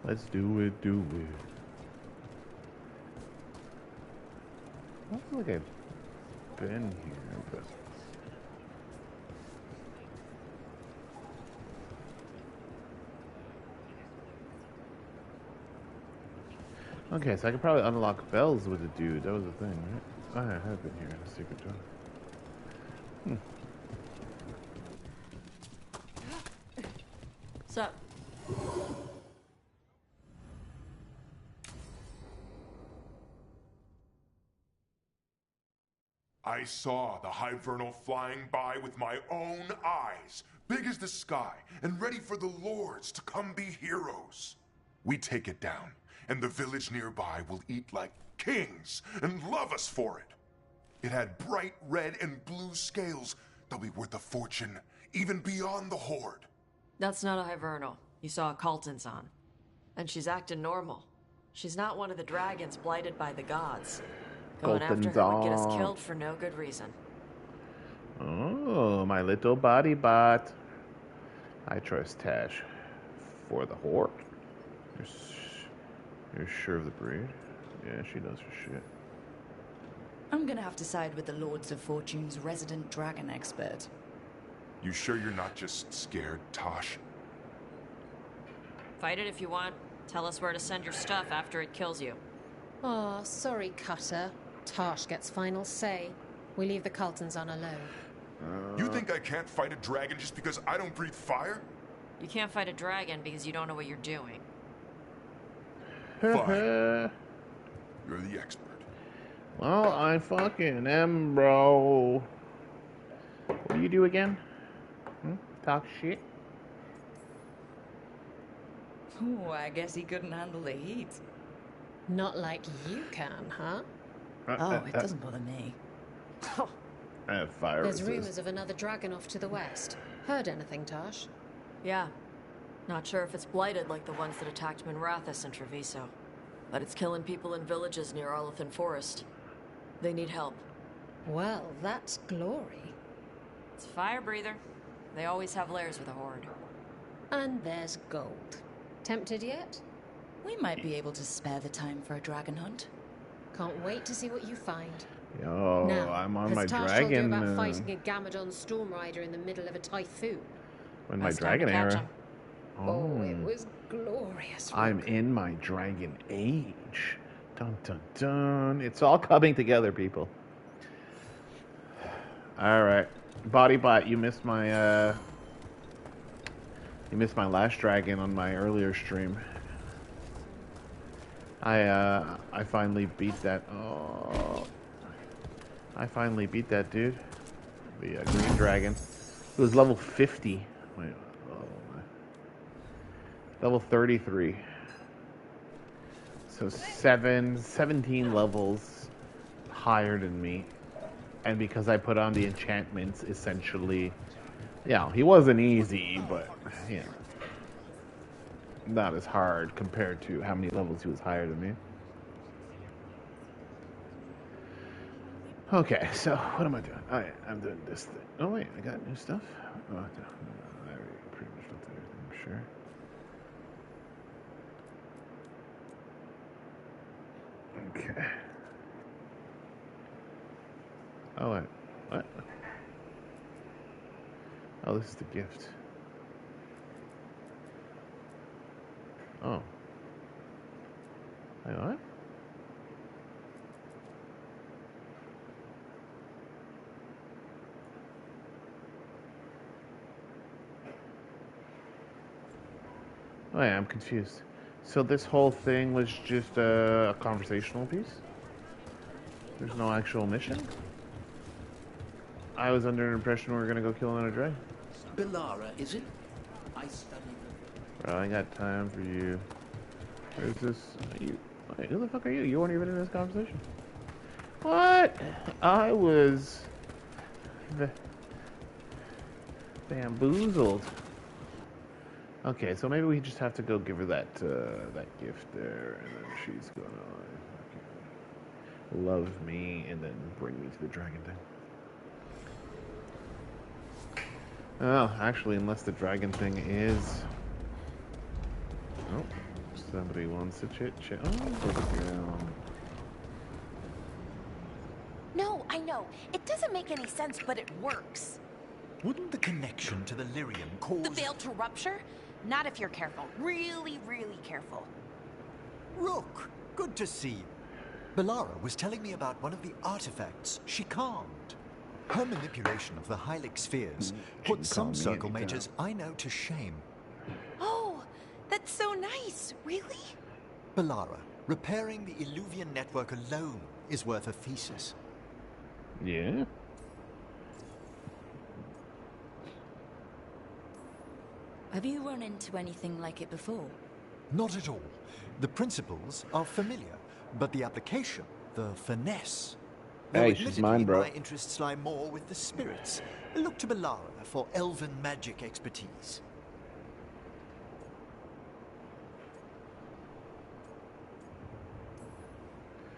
Let's do it, do it. I feel like I've been here, but... Okay, so I could probably unlock bells with the dude. That was the thing, right? I have been here in a secret door. Sup? I saw the Hivernal flying by with my own eyes, big as the sky, and ready for the lords to come be heroes. We take it down, and the village nearby will eat like kings and love us for it. It had bright red and blue scales. They'll be worth a fortune, even beyond the Horde. That's not a Hivernal. You saw a Calton's on. And she's acting normal. She's not one of the dragons blighted by the gods. Going after her would get us killed for no good reason. Oh, my little body bot. I trust Tash for the Horde. You're sure of the breed? Yeah, she knows her shit. I'm gonna have to side with the Lords of Fortune's resident dragon expert. You sure you're not just scared, Tosh? Fight it if you want. Tell us where to send your stuff after it kills you. Oh, sorry, Cutter. Tosh gets final say. We leave the Caltons on alone. You think I can't fight a dragon just because I don't breathe fire? You can't fight a dragon because you don't know what you're doing. Fine. You're the expert. Well, I fucking am, bro. What do you do again? Talk shit? Oh, I guess he couldn't handle the heat. Not like you can, huh? It doesn't bother me. I have fire There's resist. rumors of another dragon off to the west. Heard anything, Tosh? Yeah. Not sure if it's blighted like the ones that attacked Minrathous and Treviso. But it's killing people in villages near Arlethan Forest. They need help. Well, that's glory. It's a fire breather. They always have lairs with a horde. And there's gold. Tempted yet? We might be able to spare the time for a dragon hunt. Can't wait to see what you find. Yo, Now, I'm on has my Tosh dragon. told you about fighting a Gamadon storm rider in the middle of a typhoon? In my It's time dragon to catch era. 'em. Oh, it was glorious. I'm Rook. in my dragon age. Dun dun dun. It's all coming together, people. Alright. Bodybot, you missed my last dragon on my earlier stream. I finally beat that. Oh, I finally beat that dude. The green dragon. It was level 50. Wait, oh my. Level 33. So 17 levels higher than me. And because I put on the enchantments, essentially, yeah, he wasn't easy, but you know, not as hard compared to how many levels he was higher than me. Okay, so what am I doing? I'm doing this thing. Oh wait, I got new stuff. Oh, no, I already pretty much looked at everything. I'm sure. Okay. Oh wait, what? Oh, this is the gift. Oh. Wait, what? Oh yeah, I'm confused. So this whole thing was just a conversational piece? There's no actual mission? I was under an impression we were gonna go kill another dragon. Bilara, is it? I studied. Bro, I ain't got time for you. Where's this? You, wait, who the fuck are you? You weren't even in this conversation. What? I was bamboozled. Okay, so maybe we just have to go give her that that gift there, and then she's gonna fucking love me, and then bring me to the dragon thing. Oh, actually, unless the dragon thing is... Oh, Somebody wants to chit-chat. Oh, there's a girl. No, I know. It doesn't make any sense, but it works. Wouldn't the connection to the lyrium cause... The veil to rupture? Not if you're careful. Really, really careful. Rook, good to see you. Bellara was telling me about one of the artifacts she calmed. Her manipulation of the Hylic spheres put some circle mages I know to shame. Oh, that's so nice. Really? Bellara, repairing the Illuvian network alone is worth a thesis. Yeah? Have you run into anything like it before? Not at all. The principles are familiar, but the application, the finesse... Hey, she's mine, bro. My interests lie more with the spirits. Look to Bellara for elven magic expertise.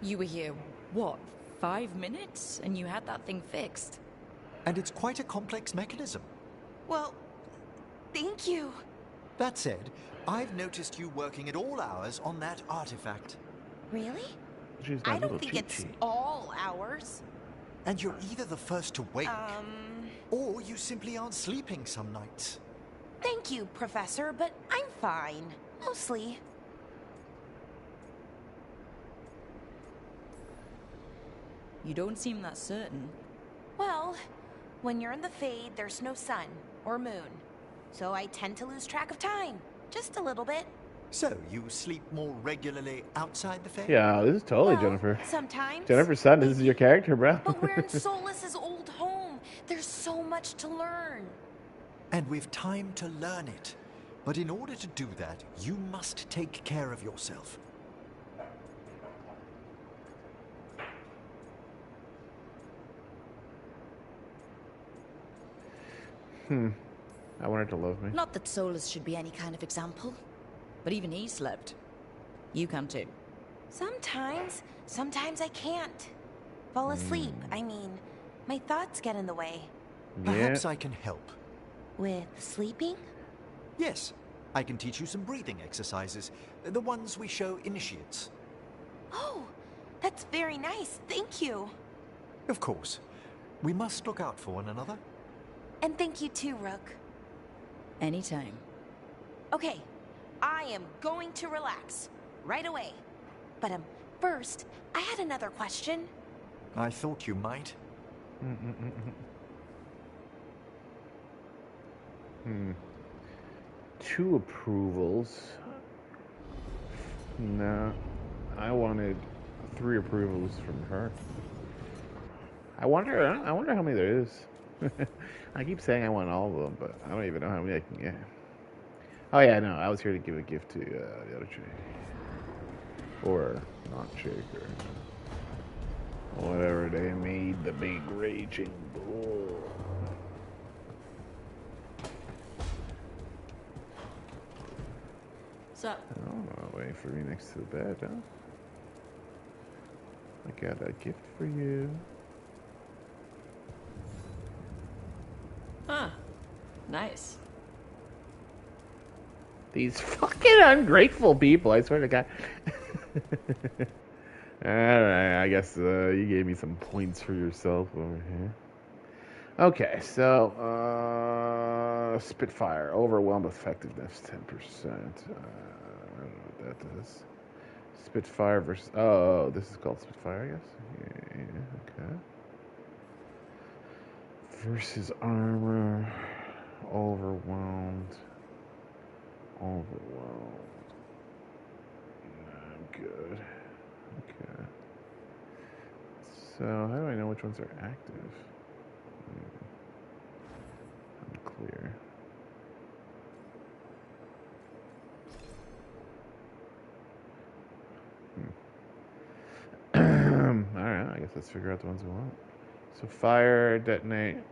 You were here, what, 5 minutes? And you had that thing fixed? And it's quite a complex mechanism. Well, thank you. That said, I've noticed you working at all hours on that artifact. Really? She's my I don't little think it's cheat-sheet. all hours. And you're either the first to wake, or you simply aren't sleeping some nights. Thank you, Professor, but I'm fine. Mostly. You don't seem that certain. Well, when you're in the Fade, there's no sun or moon. So I tend to lose track of time. Just a little bit. So, you sleep more regularly outside the Fae? Yeah, this is totally Well, Jennifer. Sometimes. Jennifer Sun, this is your character, bro. But we're in Solas's old home. There's so much to learn. And we've time to learn it. But in order to do that, you must take care of yourself. I want her to love me. Not that Solus should be any kind of example, but even he slept. You can too. Sometimes I can't. Fall asleep, I mean. My thoughts get in the way. Perhaps I can help. With sleeping? Yes, I can teach you some breathing exercises. The ones we show initiates. Oh, that's very nice. Thank you. Of course. We must look out for one another. And thank you too, Rook. Anytime. Okay, I am going to relax. Right away. But first, I had another question. I thought you might. Two approvals. No, I wanted 3 approvals from her. I wonder how many there is. I keep saying I want all of them, but I don't even know how many I can get. Oh yeah, no, I was here to give a gift to the other chick. Or not chick, or whatever they made the big raging bull. Sup? Oh, wait for me next to the bed, huh? I got a gift for you. Huh. Nice. These fucking ungrateful people, I swear to God. Alright, I guess you gave me some points for yourself over here. Okay, so, Spitfire, overwhelm effectiveness, 10%. I don't know what that does. Spitfire versus, oh, this is called Spitfire, I guess? Yeah, okay. Versus armor, overwhelmed. I'm good. Okay. So, how do I know which ones are active? Unclear. Alright, I guess let's figure out the ones we want. So, fire, detonate.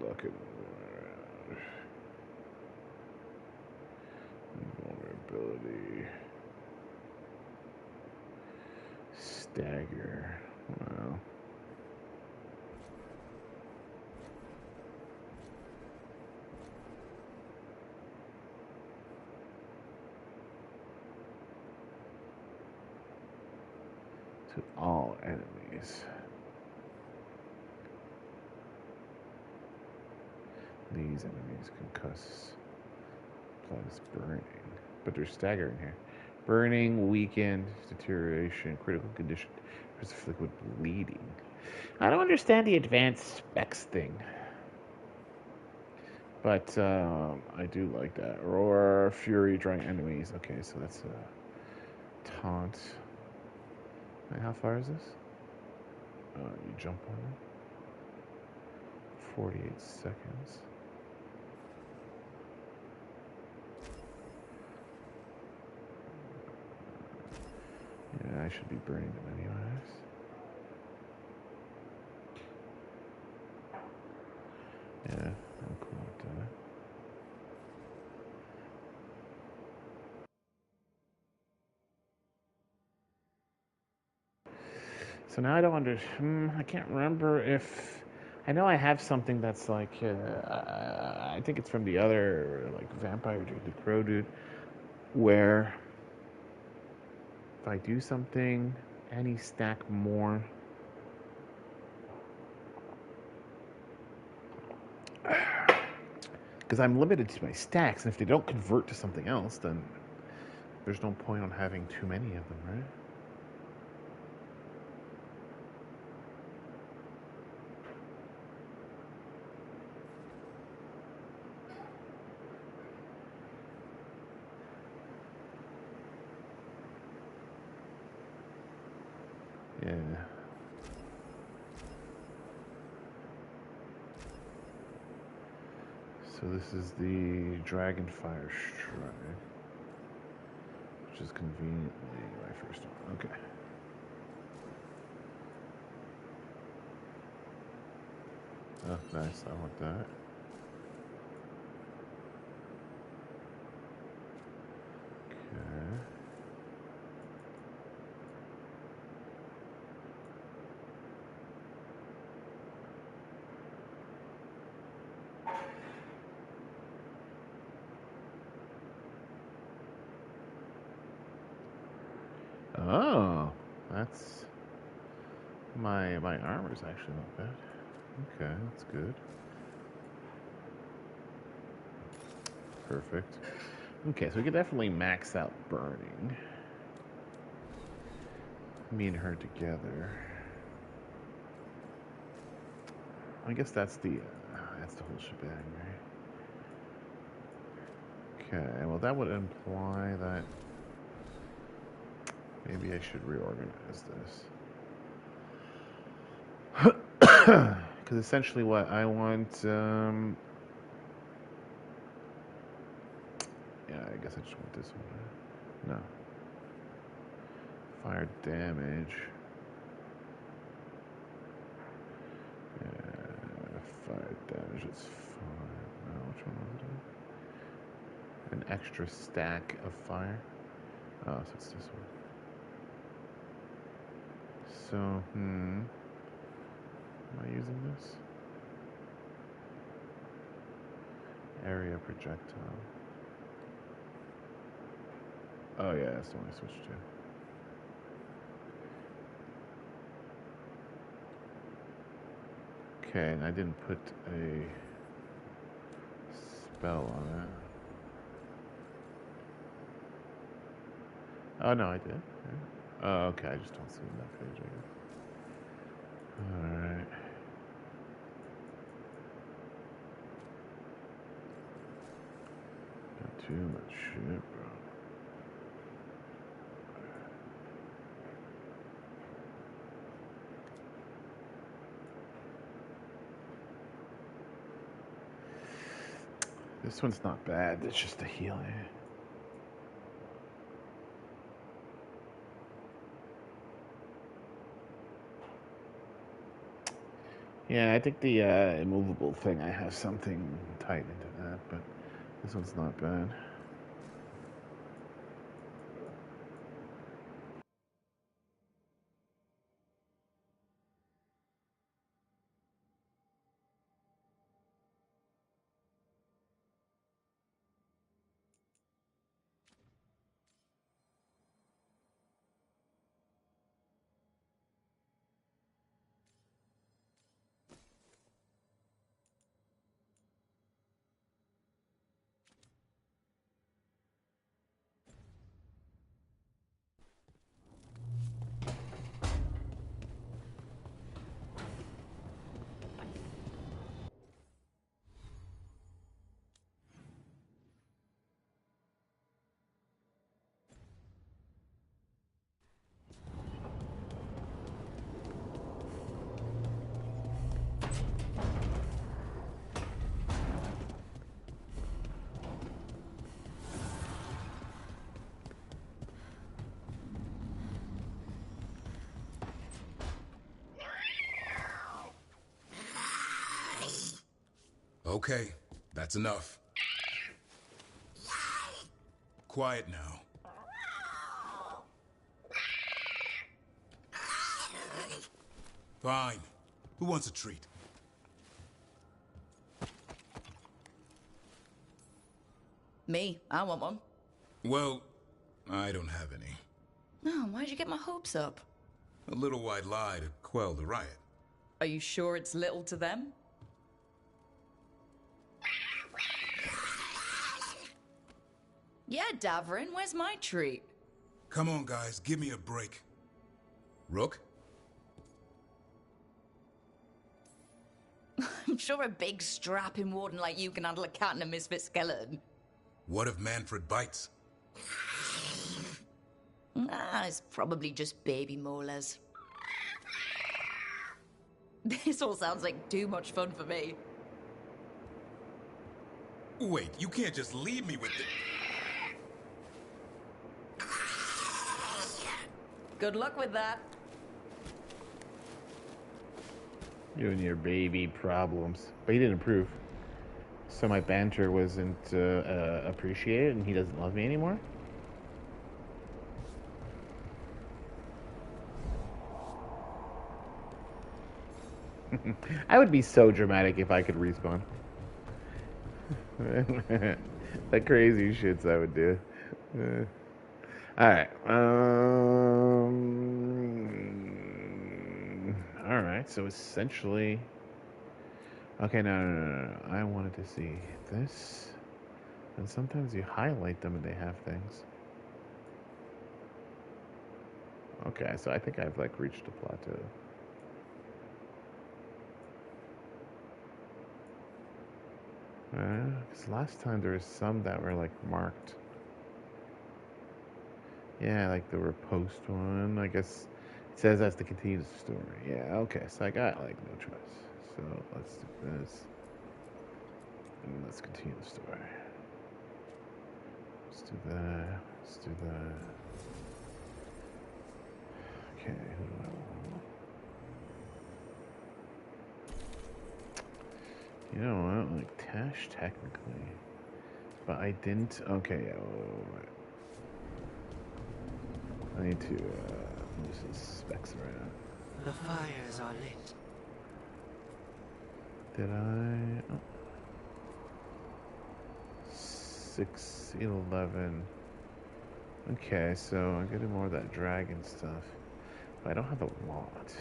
Looking around. Vulnerability. Stagger. Wow. to all enemies. These enemies concuss plus burning, but they're staggering here. Burning, weakened, deterioration, critical condition, liquid bleeding. I don't understand the advanced specs thing, but I do like that. Roar, fury, drawing enemies. Okay, so that's a taunt. Wait, how far is this? You jump on them. 48 seconds. Yeah, I should be burning them anyways. Yeah, I'm cool with that. So now I don't I can't remember if... I know I have something that's like... I think it's from the other, like, Vampire Dude, the Crow Dude, where if I do something, any stack more... Because I'm limited to my stacks, and if they don't convert to something else, then there's no point on having too many of them, right? Yeah. So this is the Dragonfire Stride, which is conveniently my first one. Okay. Oh, nice. I want that. Okay. Oh, that's my armor's actually not bad. Okay, that's good. Perfect. Okay, so we could definitely max out burning. Me and her together. I guess that's the whole shebang, right? Okay, well that would imply that maybe I should reorganize this. Because essentially what I want, yeah, I guess I just want this one. No. Fire damage. Yeah, fire damage is fine. No, which one was it? An extra stack of fire. Oh, so it's this one. So, am I using this? Area projectile. Oh yeah, that's the one I switched to. Okay, and I didn't put a spell on it. Oh no, I did. Yeah. Oh, okay, I just don't see it on that page, I guess. Alright. Got too much shit, bro. This one's not bad, it's just a healing. Yeah, I think the immovable thing, I have something tied into that, but this one's not bad. Okay, that's enough. Quiet now. Fine. Who wants a treat? Me. I want one. Well, I don't have any. No, why'd you get my hopes up? A little white lie to quell the riot. Are you sure it's little to them? Yeah, Davrin, where's my treat? Come on, guys, give me a break. Rook? I'm sure a big strapping warden like you can handle a cat and a misfit skeleton. What if Manfred bites? It's probably just baby molars. This all sounds like too much fun for me. Wait, you can't just leave me with the... Good luck with that. You and your baby problems. But he didn't approve. So my banter wasn't appreciated and he doesn't love me anymore? I would be so dramatic if I could respawn. The crazy shits I would do. Alright. Alright, so essentially... Okay, no. I wanted to see this. And sometimes you highlight them and they have things. Okay, so I think I've like reached a plateau. Because last time there was some that were like marked. Yeah, like the riposte one. I guess it says that's to continue the story. Yeah, okay, so I got like no choice. So let's do this. And let's continue the story. Let's do that. Let's do that. Okay, who do I want? You know what? Like Tash technically. But I didn't. Okay, yeah, wait. I need to move some specs around. The fires are lit. Did I? Oh. 611. Okay, so I'm gonna do more of that dragon stuff. But I don't have a lot.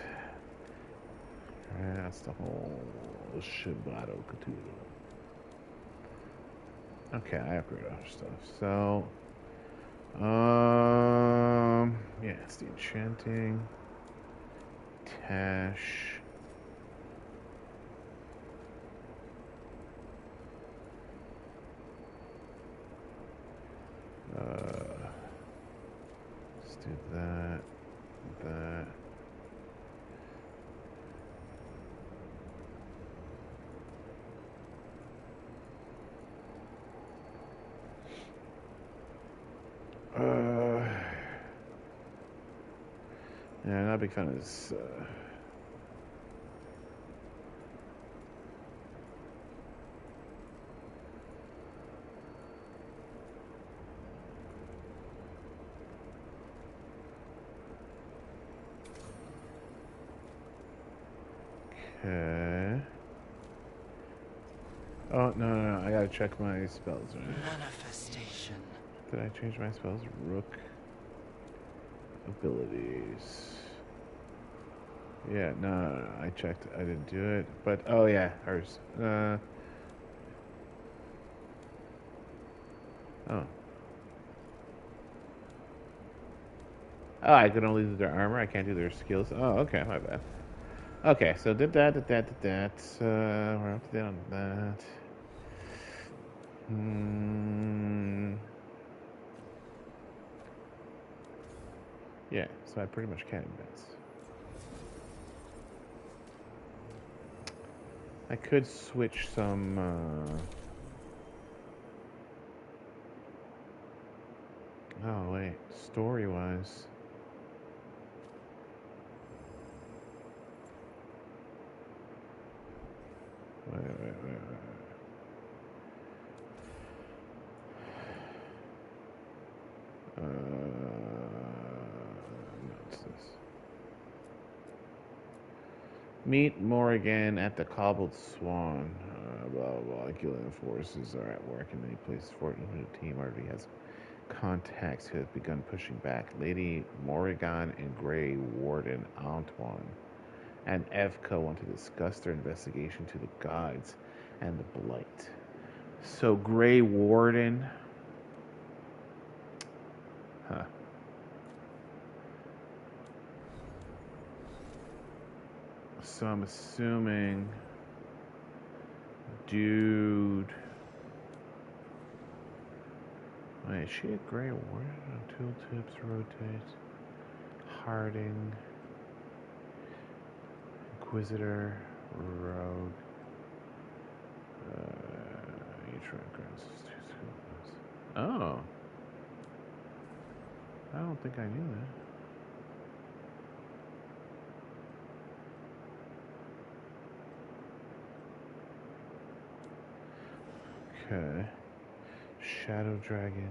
Alright, that's the whole Shibato Cthulhu. Okay, I upgrade other stuff. So, yeah, it's the enchanting. Tash. Let's do that. That. Yeah, not a big fan of this. Okay. Oh, no, I gotta check my spells, right? Manifestation. Did I change my spells? Rook. Abilities. Yeah, no, I checked. I didn't do it. But, oh yeah, hers. Oh. Oh, I can only do their armor. I can't do their skills. Oh, okay, my bad. Okay, so did that. We're up to date on that. Yeah, so I pretty much can't advance. I could switch some, oh, wait. Story-wise. Wait. Meet Morrigan at the Cobbled Swan. Blah, blah, blah. Gillian forces are at work in many places. Fortunately, the team already has contacts who have begun pushing back. Lady Morrigan and Grey Warden Antoine and Evka want to discuss their investigation to the gods and the Blight. So Grey Warden... Huh. So I'm assuming... Dude... Wait, is she a Grey Warden? Tooltips, rotate... Harding... Inquisitor... Rogue... Oh. I don't think I knew that. Okay. Shadow Dragon,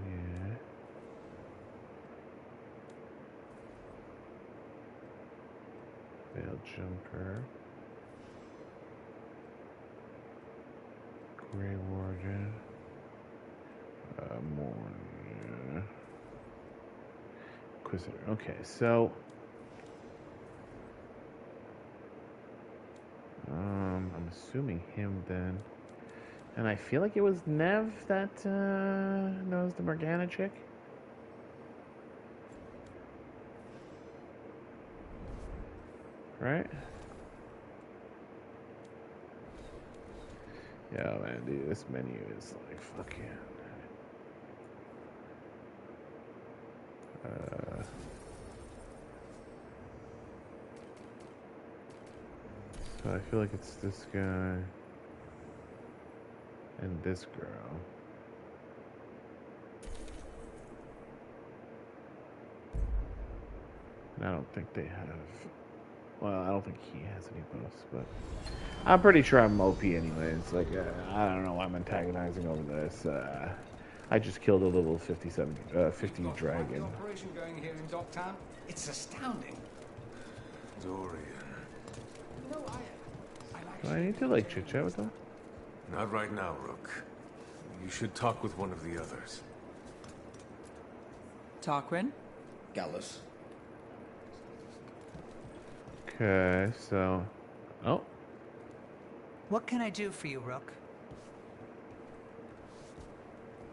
yeah. Veil Jumper. Grey Warden. Morn. Inquisitor. Okay, so I'm assuming him then. And I feel like it was Nev that knows the Morgana chick. Right? Yeah, man, dude, this menu is like fucking... So I feel like it's this guy and this girl. And I don't think they have... Well, I don't think he has any buffs, but... I'm pretty sure I'm OP anyway. It's like, I don't know why I'm antagonizing over this. I just killed a level 50 dragon. Operation going here in Docktown. It's astounding. Dorian. Do I need to like chit chat with them? Not right now, Rook. You should talk with one of the others. Tarquin? Gallus. Okay, so... Oh. What can I do for you, Rook?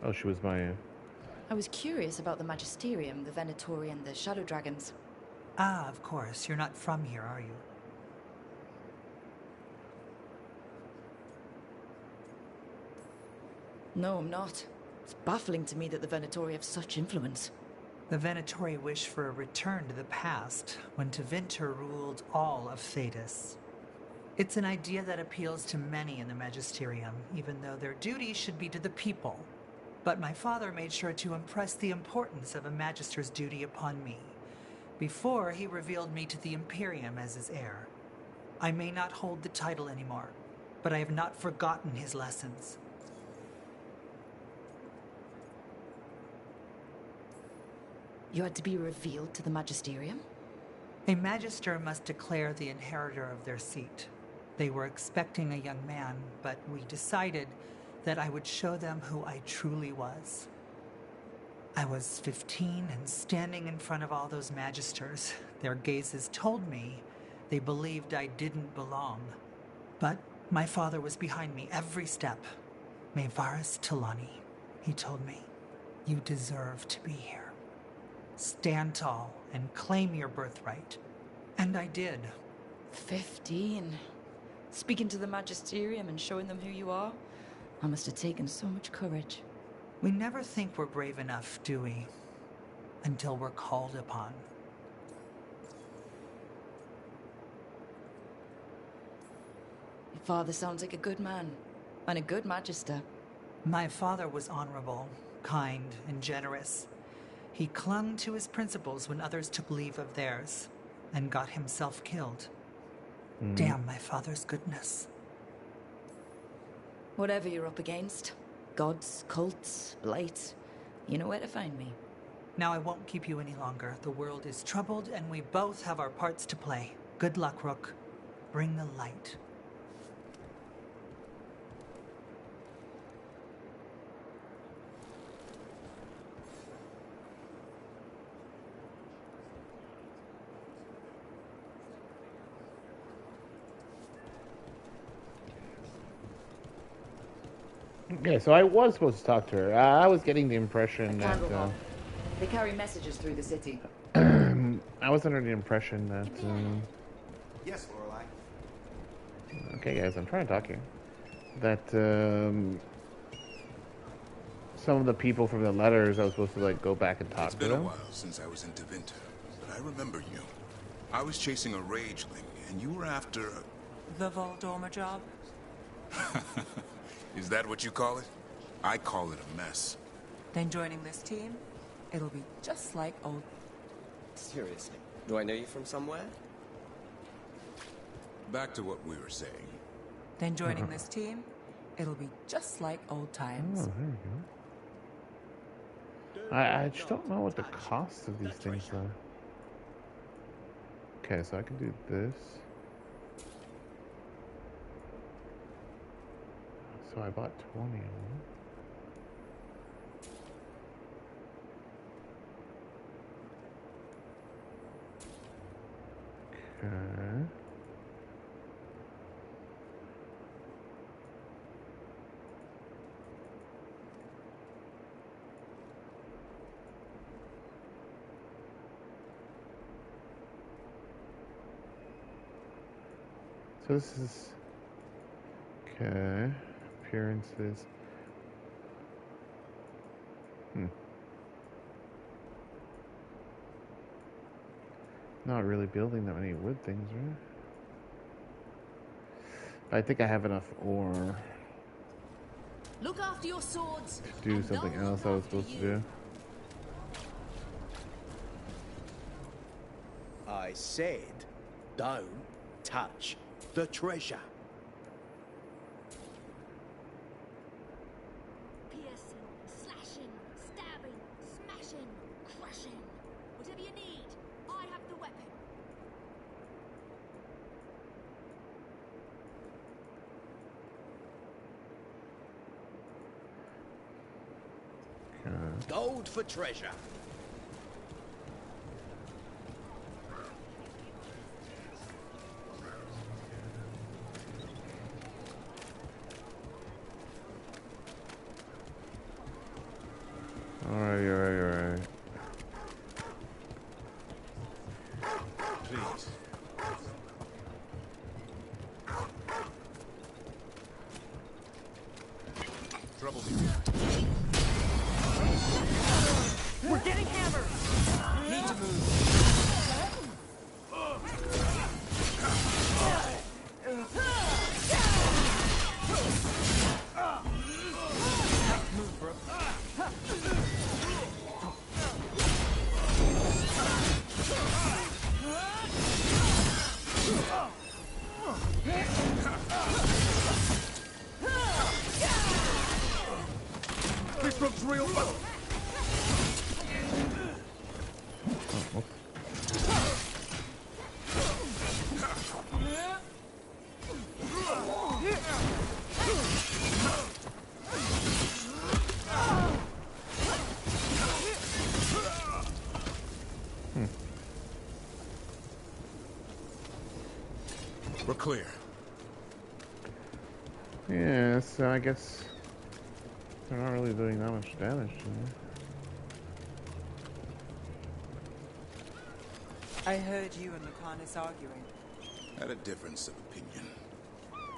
Oh, she was my... I was curious about the Magisterium, the Venatori, and the Shadow Dragons. Ah, of course. You're not from here, are you? No, I'm not. It's baffling to me that the Venatori have such influence. The Venatori wish for a return to the past, when Tevinter ruled all of Thedas. It's an idea that appeals to many in the Magisterium, even though their duty should be to the people. But my father made sure to impress the importance of a Magister's duty upon me, before he revealed me to the Imperium as his heir. I may not hold the title anymore, but I have not forgotten his lessons. You had to be revealed to the Magisterium? A Magister must declare the inheritor of their seat. They were expecting a young man, but we decided that I would show them who I truly was. I was 15 and standing in front of all those Magisters. Their gazes told me they believed I didn't belong. But my father was behind me every step. Maevaris Tilani, he told me, you deserve to be here. Stand tall and claim your birthright. And I did. 15. Speaking to the Magisterium and showing them who you are? I must have taken so much courage. We never think we're brave enough, do we? Until we're called upon. Your father sounds like a good man, and a good Magister. My father was honorable, kind, and generous. He clung to his principles when others took leave of theirs, and got himself killed. Damn my father's goodness. Whatever you're up against, gods, cults, blight, you know where to find me. Now I won't keep you any longer. The world is troubled, and we both have our parts to play. Good luck, Rook. bring the light. Yeah, so I was supposed to talk to her. I was getting the impression that they carry messages through the city. I was under the impression that Yes, Lorelei. okay, guys, I'm trying to talk here. That some of the people from the letters, I was supposed to like go back and talk to them. It's been a while since I was in Tevinter, but I remember you. I was chasing a rageling, and you were after The Voldorma job? Is that what you call it? I call it a mess. Then joining this team, it'll be just like old... Seriously, do I know you from somewhere? Back to what we were saying. Then joining this team, it'll be just like old times. Oh, there you go. I just don't know what the cost of these things are. Okay, so I can do this. So I bought 20 of them. Okay. So this is okay. Appearances. Not really building that many wood things, right? I think I have enough ore Look after your swords. to do something else I was supposed to do. I said, don't touch the treasure. Piercing, slashing, stabbing, smashing, crushing. Whatever you need, I have the weapon. Gold for treasure. Alright. Please. Trouble me. We're getting hammered! Need to move. Move, bro. This looks real fun. We're clear. Yeah, so I guess they're not really doing that much damage to me. I heard you and Lucanus arguing. Had a difference of opinion.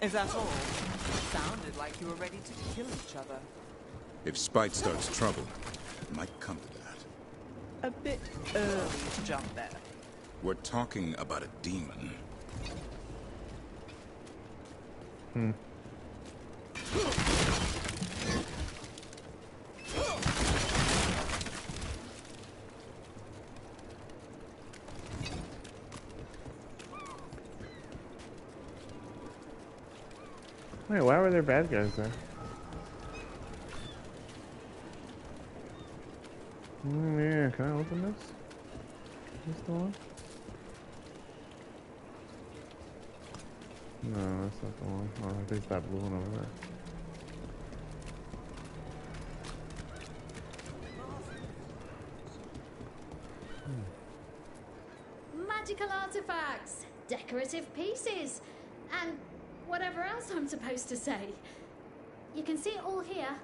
Is that all? Sounded like you were ready to kill each other. If spite starts trouble, it might come to that. A bit early to jump there. We're talking about a demon. Wait, why were there bad guys there? Yeah, can I open this? Is this the one? No, that's not the one. Oh, I think that blue one over there. Magical artifacts, decorative pieces, and whatever else I'm supposed to say. You can see it all here.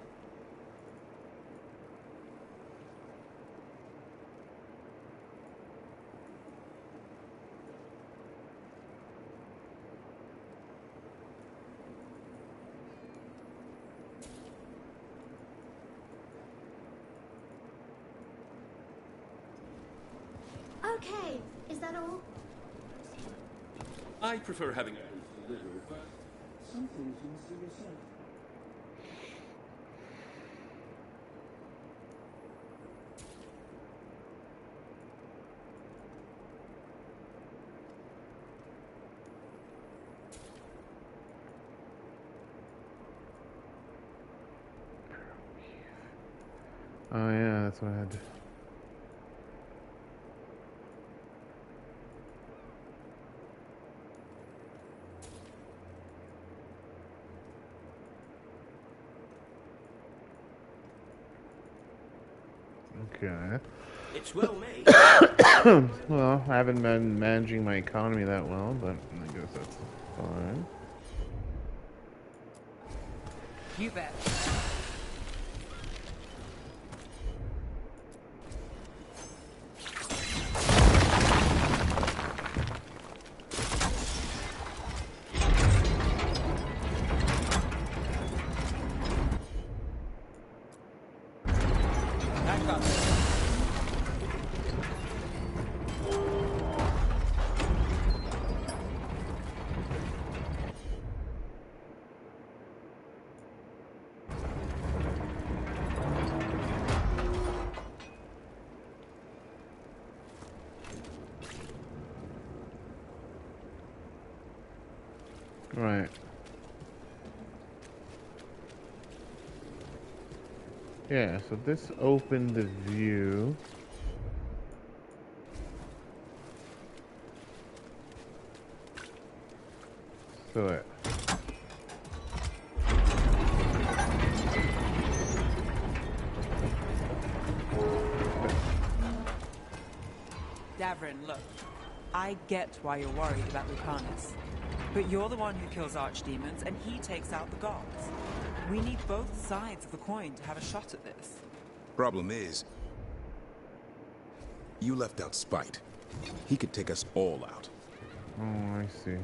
Okay, is that all? I prefer having a little, but some things you must do yourself. Oh yeah, that's what I had to... Okay. It's well made. Well, I haven't been managing my economy that well, but I guess that's fine. You bet. Right. Yeah, so this opened the view. So it. Davrin, look. I get why you're worried about Lucanus. But you're the one who kills archdemons, and he takes out the gods. We need both sides of the coin to have a shot at this. Problem is, you left out Spite. He could take us all out. Oh, I see.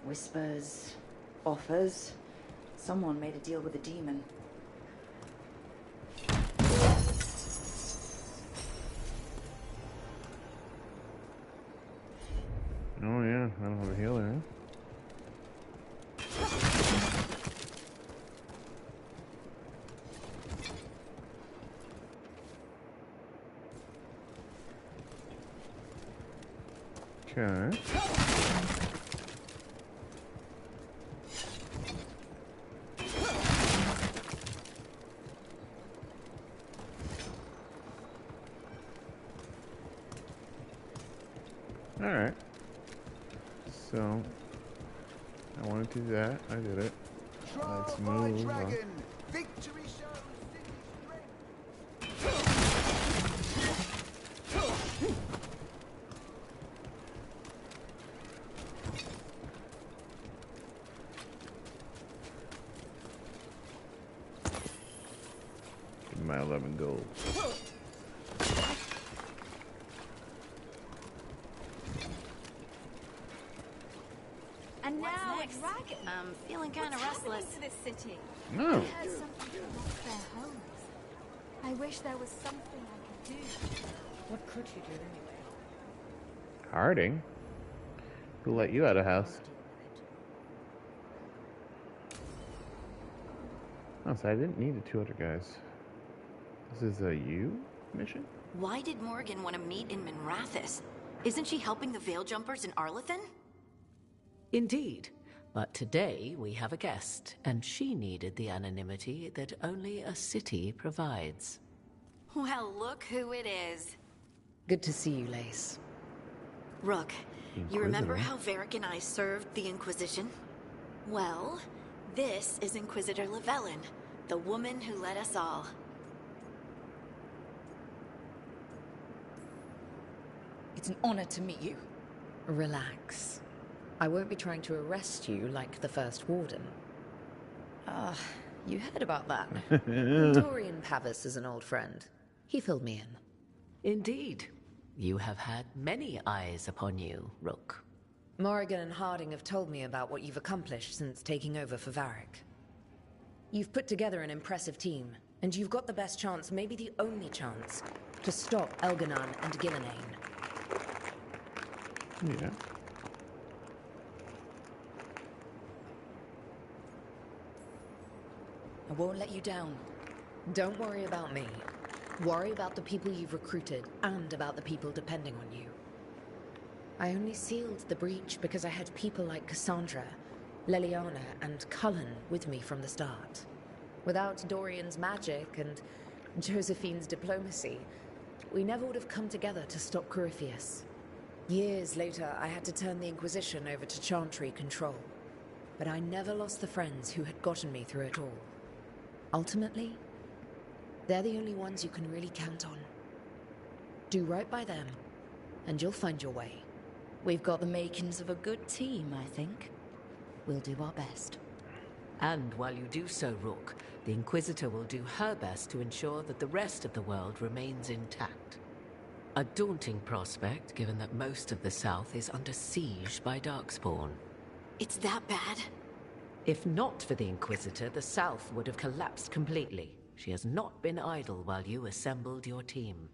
Whispers, offers. Someone made a deal with a demon. Oh yeah, I don't have a healer, huh? Okay. Alright. So, I want to do that. I did it. Let's move on. Victory shows Give me my 11 gold. And now What's next? dragon. I'm feeling kind of restless. To this city. No. I heard some people lost their homes. I wish there was something I could do. What could you do anyway? Harding? Who let you out of house? Oh, so I didn't need the 2 other guys. This is a you mission? Why did Morgan want to meet in Minrathous? Isn't she helping the Veil Jumpers in Arlathan? Indeed. But today we have a guest, and she needed the anonymity that only a city provides. Well, look who it is. Good to see you, Lace. Rook, you remember how Varric and I served the Inquisition? Well, this is Inquisitor Llewellyn, the woman who led us all. It's an honor to meet you. Relax. I won't be trying to arrest you like the first warden. You heard about that. Dorian Pavis is an old friend. He filled me in. Indeed. You have had many eyes upon you, Rook. Morrigan and Harding have told me about what you've accomplished since taking over for Varric. You've put together an impressive team, and you've got the best chance, maybe the only chance, to stop Elganon and Gillenane. Yeah. I won't let you down. Don't worry about me. Worry about the people you've recruited, and about the people depending on you. I only sealed the breach because I had people like Cassandra, Leliana, and Cullen with me from the start. Without Dorian's magic and Josephine's diplomacy, we never would have come together to stop Corypheus. Years later, I had to turn the Inquisition over to Chantry control. But I never lost the friends who had gotten me through it all. Ultimately, they're the only ones you can really count on. Do right by them, and you'll find your way. We've got the makings of a good team, I think. We'll do our best. And while you do so, Rook, the Inquisitor will do her best to ensure that the rest of the world remains intact. A daunting prospect, given that most of the South is under siege by Darkspawn. It's that bad? If not for the Inquisitor, the South would have collapsed completely. She has not been idle while you assembled your team.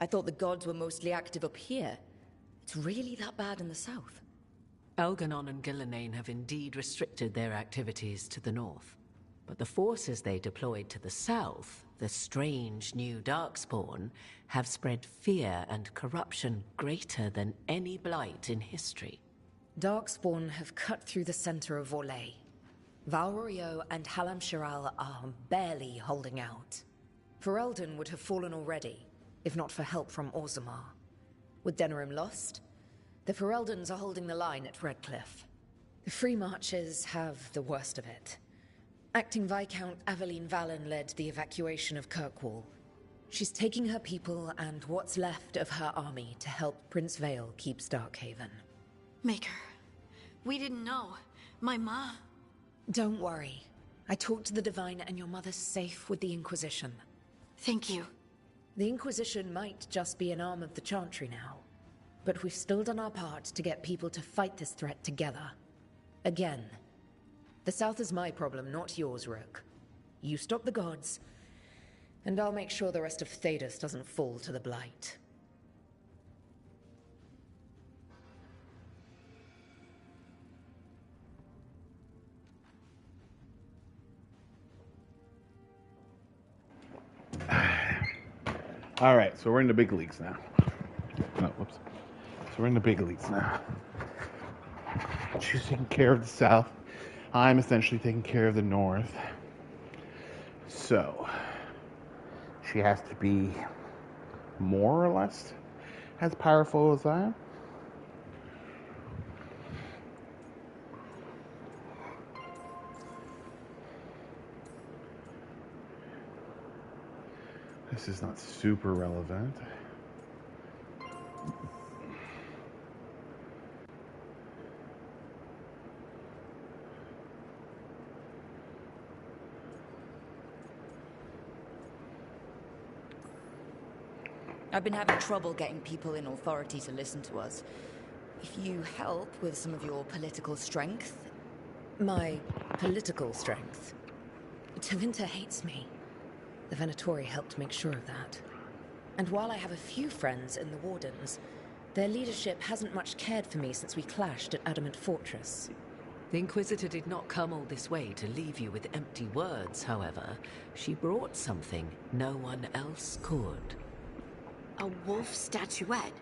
I thought the gods were mostly active up here. It's really that bad in the south. Elganon and Gillenane have indeed restricted their activities to the north. But the forces they deployed to the south, the strange new Darkspawn, have spread fear and corruption greater than any blight in history. Darkspawn have cut through the center of Vorlay. Valrio and Halam Shiral are barely holding out. Ferelden would have fallen already, if not for help from Orzammar. With Denerim lost, the Fereldans are holding the line at Redcliffe. The Free Marchers have the worst of it. Acting Viscount Aveline Valen led the evacuation of Kirkwall. She's taking her people and what's left of her army to help Prince Vale keep Starkhaven. Maker, we didn't know. My ma... Don't worry. I talked to the Divine and your mother's safe with the Inquisition. Thank you. The Inquisition might just be an arm of the Chantry now, but we've still done our part to get people to fight this threat together. Again. The South is my problem, not yours, Rook. You stop the gods, and I'll make sure the rest of Thedas doesn't fall to the Blight. All right, so we're in the big leagues now. No, whoops. So we're in the big leagues now. She's taking care of the South. I'm essentially taking care of the North. So, she has to be more or less as powerful as I am. This is not super relevant. I've been having trouble getting people in authority to listen to us. If you help with some of your political strength... My political strength? Tevinter hates me. The Venatori helped make sure of that. And while I have a few friends in the Wardens, their leadership hasn't much cared for me since we clashed at Adamant Fortress. The Inquisitor did not come all this way to leave you with empty words, however. She brought something no one else could. A wolf statuette?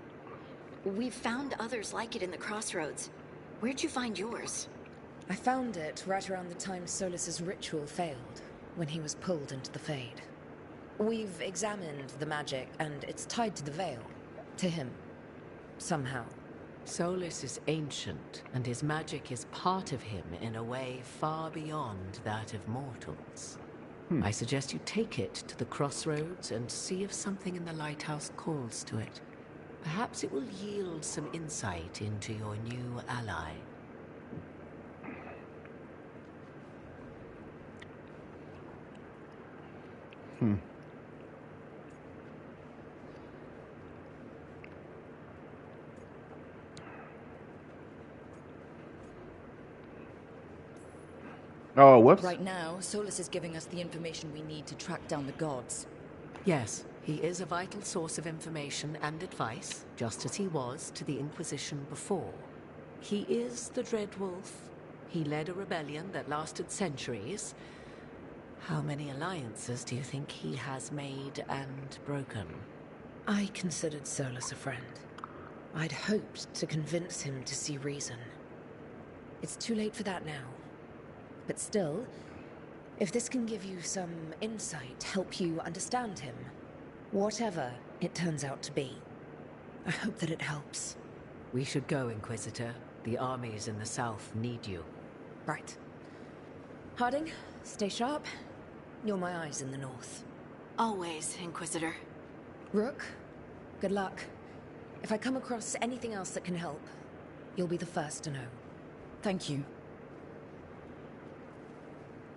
We've found others like it in the Crossroads. Where'd you find yours? I found it right around the time Solus's ritual failed, when he was pulled into the Fade. We've examined the magic, and it's tied to the Veil. To him. Somehow. Solus is ancient, and his magic is part of him in a way far beyond that of mortals. I suggest you take it to the Crossroads and see if something in the lighthouse calls to it. Perhaps it will yield some insight into your new ally. Oh, whoops. Right now, Solus is giving us the information we need to track down the gods. Yes, he is a vital source of information and advice, just as he was to the Inquisition before. He is the Dreadwolf. He led a rebellion that lasted centuries. How many alliances do you think he has made and broken? I considered Solus a friend. I'd hoped to convince him to see reason. It's too late for that now. But still, if this can give you some insight, help you understand him, whatever it turns out to be, I hope that it helps. We should go, Inquisitor. The armies in the south need you. Right. Harding, stay sharp. You're my eyes in the north. Always, Inquisitor. Rook, good luck. If I come across anything else that can help, you'll be the first to know. Thank you.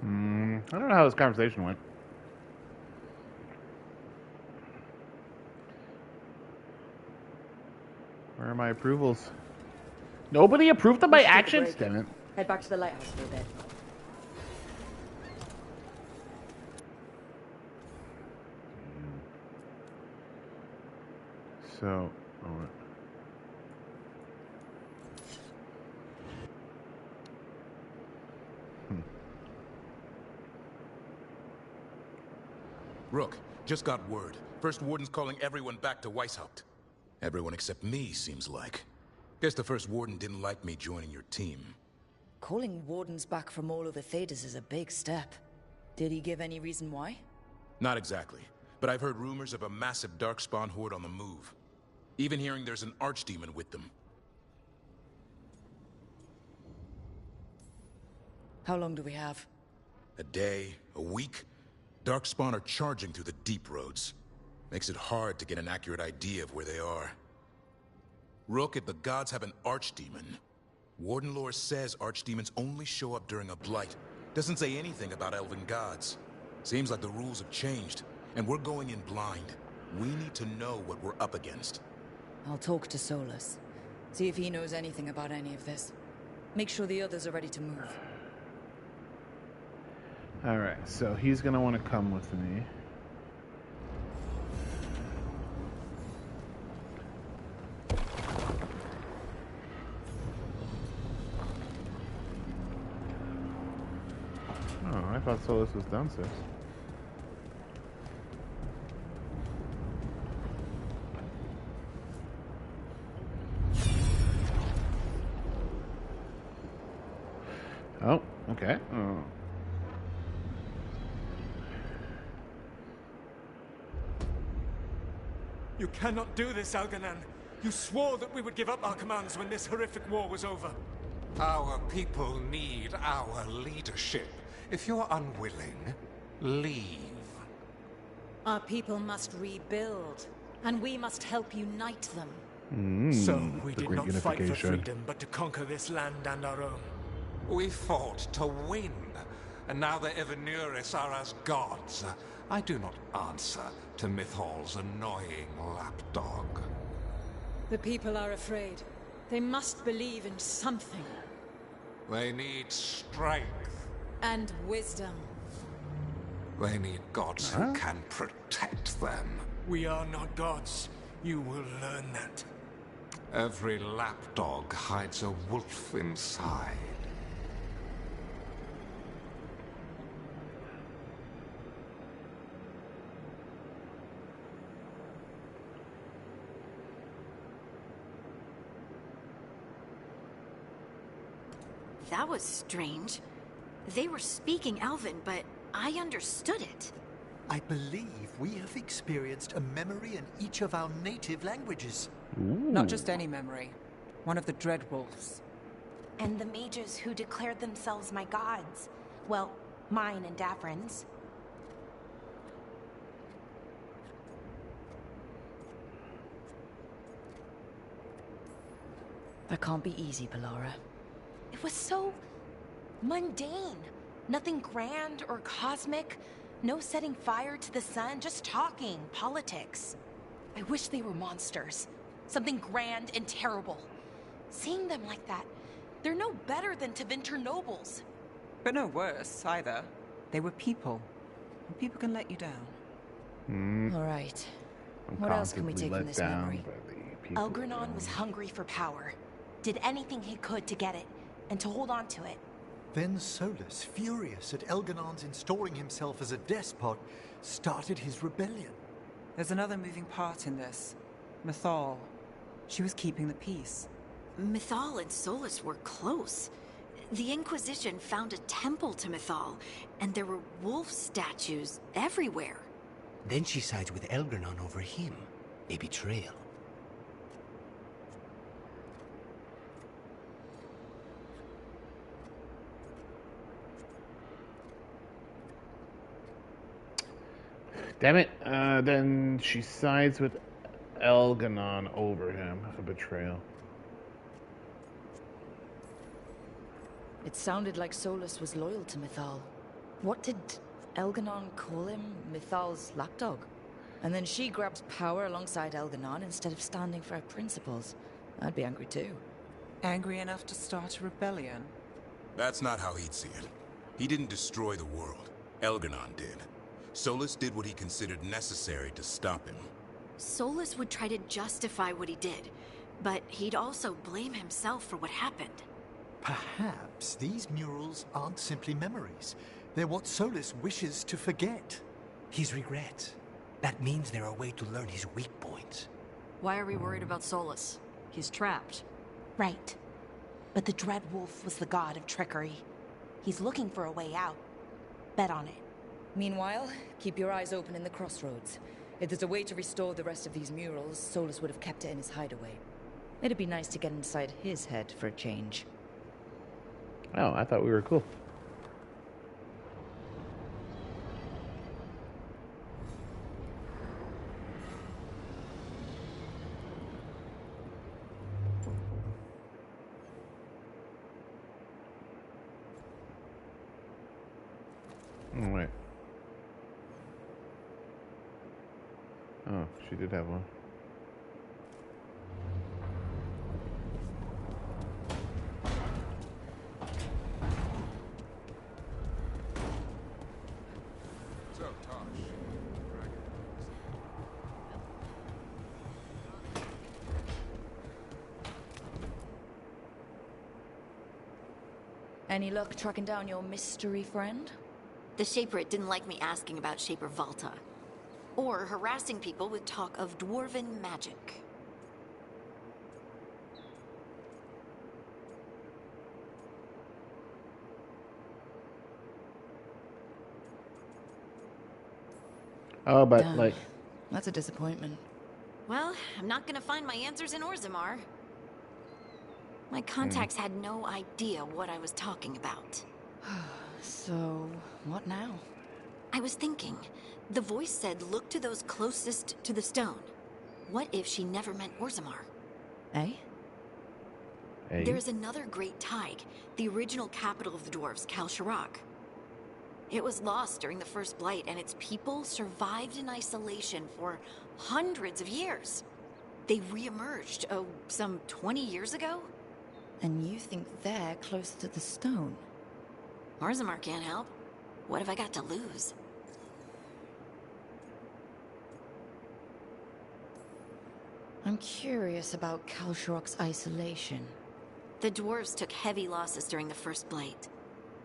I don't know how this conversation went. Where are my approvals? Nobody approved of my actions? Damn it. Head back to the lighthouse for a bit. So, Rook, just got word. First Warden's calling everyone back to Weishaupt. Everyone except me, seems like. Guess the First Warden didn't like me joining your team. Calling Wardens back from all over Thedas is a big step. Did he give any reason why? Not exactly, but I've heard rumors of a massive Darkspawn horde on the move. Even hearing there's an Archdemon with them. How long do we have? A day, a week? Darkspawn are charging through the deep roads. Makes it hard to get an accurate idea of where they are. Rook, if the gods have an Archdemon, Warden lore says Archdemons only show up during a blight. Doesn't say anything about elven gods. Seems like the rules have changed, and we're going in blind. We need to know what we're up against. I'll talk to Solus. See if he knows anything about any of this. Make sure the others are ready to move. alright, so he's gonna want to come with me. Oh, I thought Solus was downstairs. Oh, okay. Oh. You cannot do this, Algernon. You swore that we would give up our commands when this horrific war was over. Our people need our leadership. If you're unwilling, leave. Our people must rebuild, and we must help unite them. So we did not fight for freedom, but to conquer this land and our own. We fought to win, and now the Evanuris are as gods. I do not answer to Mythal's annoying lapdog. The people are afraid. They must believe in something. They need strength. And wisdom. They need gods who can protect them. We are not gods. You will learn that. Every lapdog hides a wolf inside. That was strange. They were speaking Elven, but I understood it. I believe we have experienced a memory in each of our native languages. Not just any memory. One of the Dreadwolves. And the mages who declared themselves my gods. Well, mine and Davrin's. That can't be easy, Bellara. It was so mundane. Nothing grand or cosmic. No setting fire to the sun, just talking politics. I wish they were monsters. Something grand and terrible. Seeing them like that, they're no better than Tevinter nobles. But no worse, either. They were people. And people can let you down. All right. What else can we take from this memory? Elgranon was hungry for power. Did anything he could to get it, and to hold on to it. Then Solus, furious at Elganon's installing himself as a despot, started his rebellion. There's another moving part in this. Mythal. She was keeping the peace. Mythal and Solus were close. The Inquisition found a temple to Mythal, and there were wolf statues everywhere. Then she sides with Elgranon over him. A betrayal. Damn it. Then she sides with Elganon over him. A betrayal. It sounded like Solus was loyal to Mythal. What did Elganon call him? Mythal's lapdog? And then she grabs power alongside Elganon instead of standing for her principles. I'd be angry too. Angry enough to start a rebellion? That's not how he'd see it. He didn't destroy the world. Elganon did. Solus did what he considered necessary to stop him. Solus would try to justify what he did, but he'd also blame himself for what happened. Perhaps these murals aren't simply memories. They're what Solus wishes to forget. His regret. That means they're a way to learn his weak points. Why are we worried about Solus? He's trapped. Right. But the Dreadwolf was the god of trickery. He's looking for a way out. Bet on it. Meanwhile, keep your eyes open in the crossroads. If there's a way to restore the rest of these murals, Solus would have kept it in his hideaway. It'd be nice to get inside his head for a change. Oh, I thought we were cool. Oh, wait. Oh, she did have one. So, Tosh. Any luck tracking down your mystery friend? The Shaperate didn't like me asking about Shaper Valta, or harassing people with talk of dwarven magic. Oh, but Damn. like... That's a disappointment. Well, I'm not gonna find my answers in Orzammar. My contacts had no idea what I was talking about. So, what now? I was thinking, the voice said look to those closest to the stone. What if she never meant Orzammar? Eh? There's another great Tig, the original capital of the dwarves, Kal Sharok. It was lost during the First Blight, and its people survived in isolation for hundreds of years. They re-emerged, some 20 years ago? And you think they're close to the stone? Orzammar can't help. What have I got to lose? I'm curious about Kalsharok's isolation. The dwarves took heavy losses during the First Blight.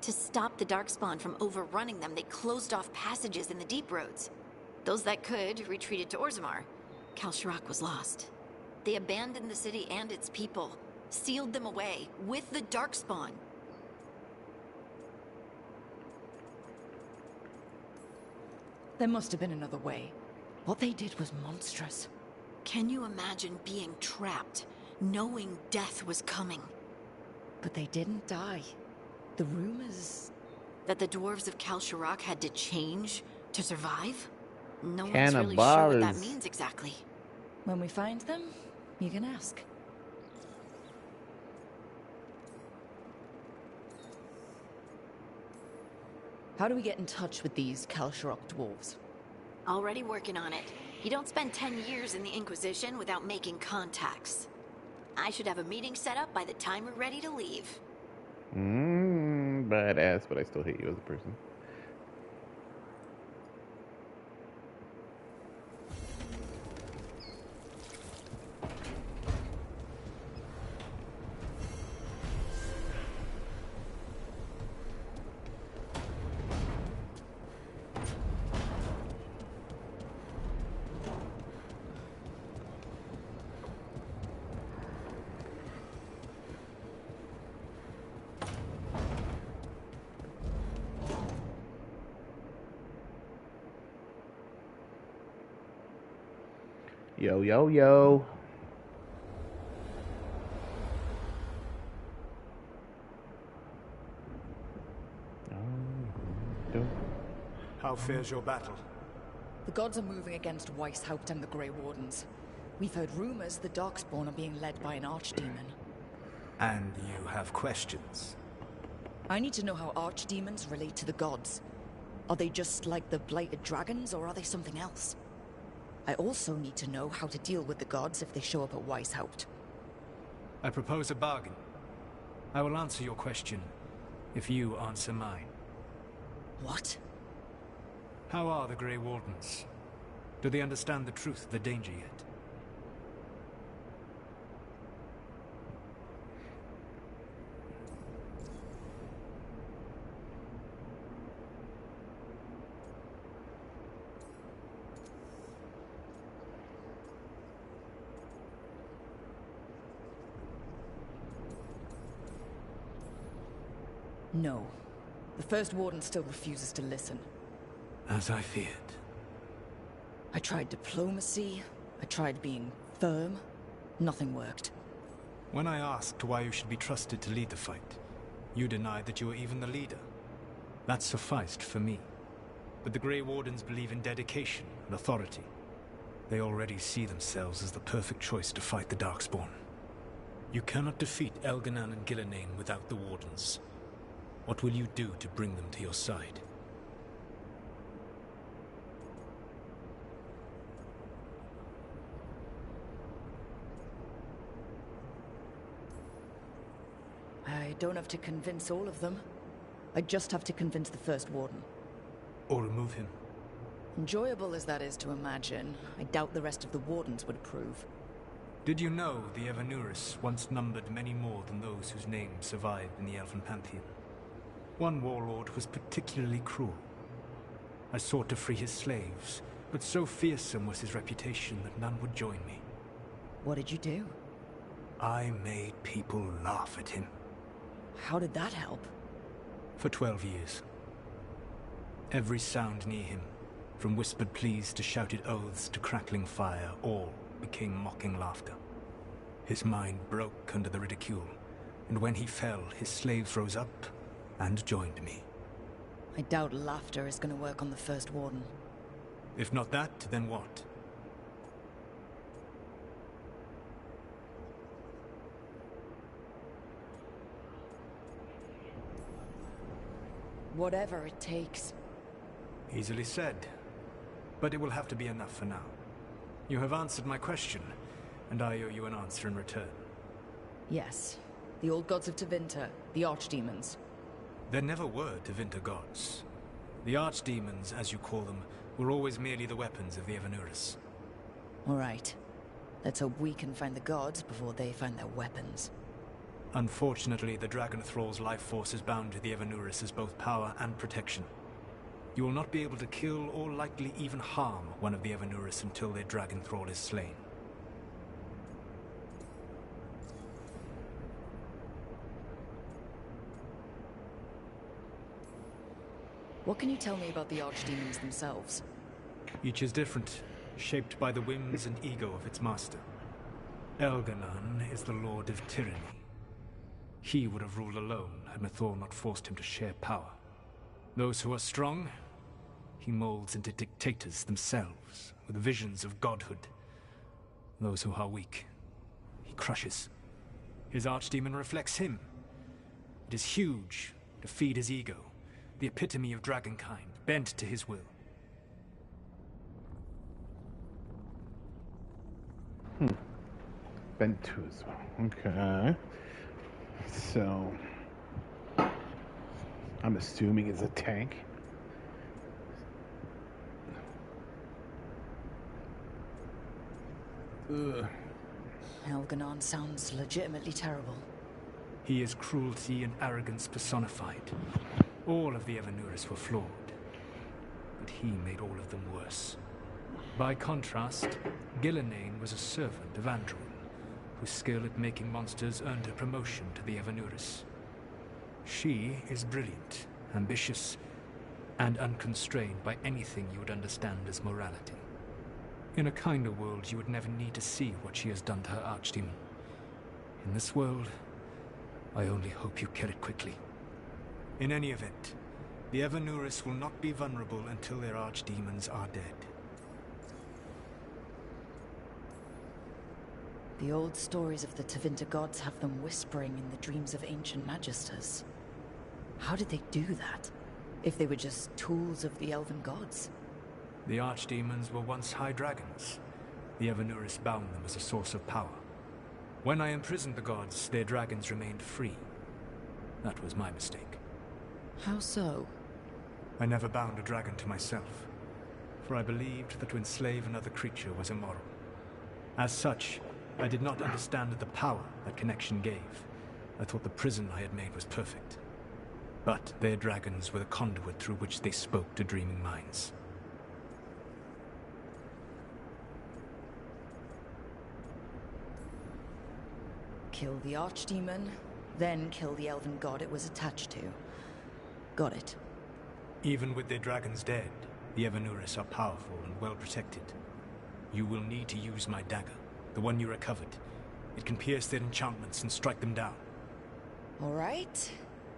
To stop the Darkspawn from overrunning them, they closed off passages in the Deep Roads. Those that could retreated to Orzammar. Kalsharok was lost. They abandoned the city and its people, sealed them away with the Darkspawn. There must have been another way. What they did was monstrous. Can you imagine being trapped, knowing death was coming? But they didn't die. The rumors... That the dwarves of Kalsharok had to change to survive? No one's Can of really sure what that bars. means exactly. When we find them, you can ask. How do we get in touch with these Kalsharok dwarves? Already working on it. You don't spend 10 years in the Inquisition without making contacts. I should have a meeting set up by the time we're ready to leave. Badass, but I still hate you as a person. Yo, yo, yo. How fares your battle? The gods are moving against Weishaupt and the Grey Wardens. We've heard rumors the Darkspawn are being led by an archdemon. And you have questions? I need to know how archdemons relate to the gods. Are they just like the blighted dragons, or are they something else? I also need to know how to deal with the gods if they show up at Weishaupt. I propose a bargain. I will answer your question if you answer mine. What? How are the Grey Wardens? Do they understand the truth of the danger yet? No. The First Warden still refuses to listen. As I feared. I tried diplomacy. I tried being firm. Nothing worked. When I asked why you should be trusted to lead the fight, you denied that you were even the leader. That sufficed for me. But the Grey Wardens believe in dedication and authority. They already see themselves as the perfect choice to fight the Darkspawn. You cannot defeat Elganan and Gillenane without the Wardens. What will you do to bring them to your side? I don't have to convince all of them. I just have to convince the First Warden. Or remove him. Enjoyable as that is to imagine, I doubt the rest of the Wardens would approve. Did you know the Evanuris once numbered many more than those whose names survived in the Elven Pantheon? One warlord was particularly cruel. I sought to free his slaves, but so fearsome was his reputation that none would join me. What did you do? I made people laugh at him. How did that help? For 12 years. Every sound near him, from whispered pleas to shouted oaths to crackling fire, all became mocking laughter. His mind broke under the ridicule, and when he fell, his slaves rose up and joined me. I doubt laughter is going to work on the First Warden. If not that, then what? Whatever it takes. Easily said. But it will have to be enough for now. You have answered my question, and I owe you an answer in return. Yes. The old gods of Tevinter, the archdemons. There never were Tevinter gods. The archdemons, as you call them, were always merely the weapons of the Evanurus. All right. Let's hope we can find the gods before they find their weapons. Unfortunately, the Dragon Thrall's life force is bound to the Evanurus as both power and protection. You will not be able to kill or likely even harm one of the Evanurus until their Dragon Thrall is slain. What can you tell me about the archdemons themselves? Each is different, shaped by the whims and ego of its master. Elganon is the Lord of Tyranny. He would have ruled alone had Mythal not forced him to share power. Those who are strong, he molds into dictators themselves, with visions of godhood. Those who are weak, he crushes. His archdemon reflects him. It is huge, to feed his ego, the epitome of dragonkind, bent to his will. Bent to his will. Okay. So, I'm assuming it's a tank. Ugh. Elganon sounds legitimately terrible. He is cruelty and arrogance personified. All of the Evanurus were flawed, but he made all of them worse. By contrast, Gillenane was a servant of Andruin, whose skill at making monsters earned her promotion to the Evanurus. She is brilliant, ambitious, and unconstrained by anything you would understand as morality. In a kinder world, you would never need to see what she has done to her archdemon. In this world, I only hope you kill it quickly. In any event, the Evanurus will not be vulnerable until their archdemons are dead. The old stories of the Tevinter gods have them whispering in the dreams of ancient magisters. How did they do that, if they were just tools of the elven gods? The archdemons were once high dragons. The Evanurus bound them as a source of power. When I imprisoned the gods, their dragons remained free. That was my mistake. How so? I never bound a dragon to myself, for I believed that to enslave another creature was immoral. As such, I did not understand the power that connection gave. I thought the prison I had made was perfect. But their dragons were the conduit through which they spoke to dreaming minds. Kill the archdemon, then kill the elven god it was attached to. Got it. Even with their dragons dead, the Evanurus are powerful and well protected. You will need to use my dagger, the one you recovered. It can pierce their enchantments and strike them down. All right.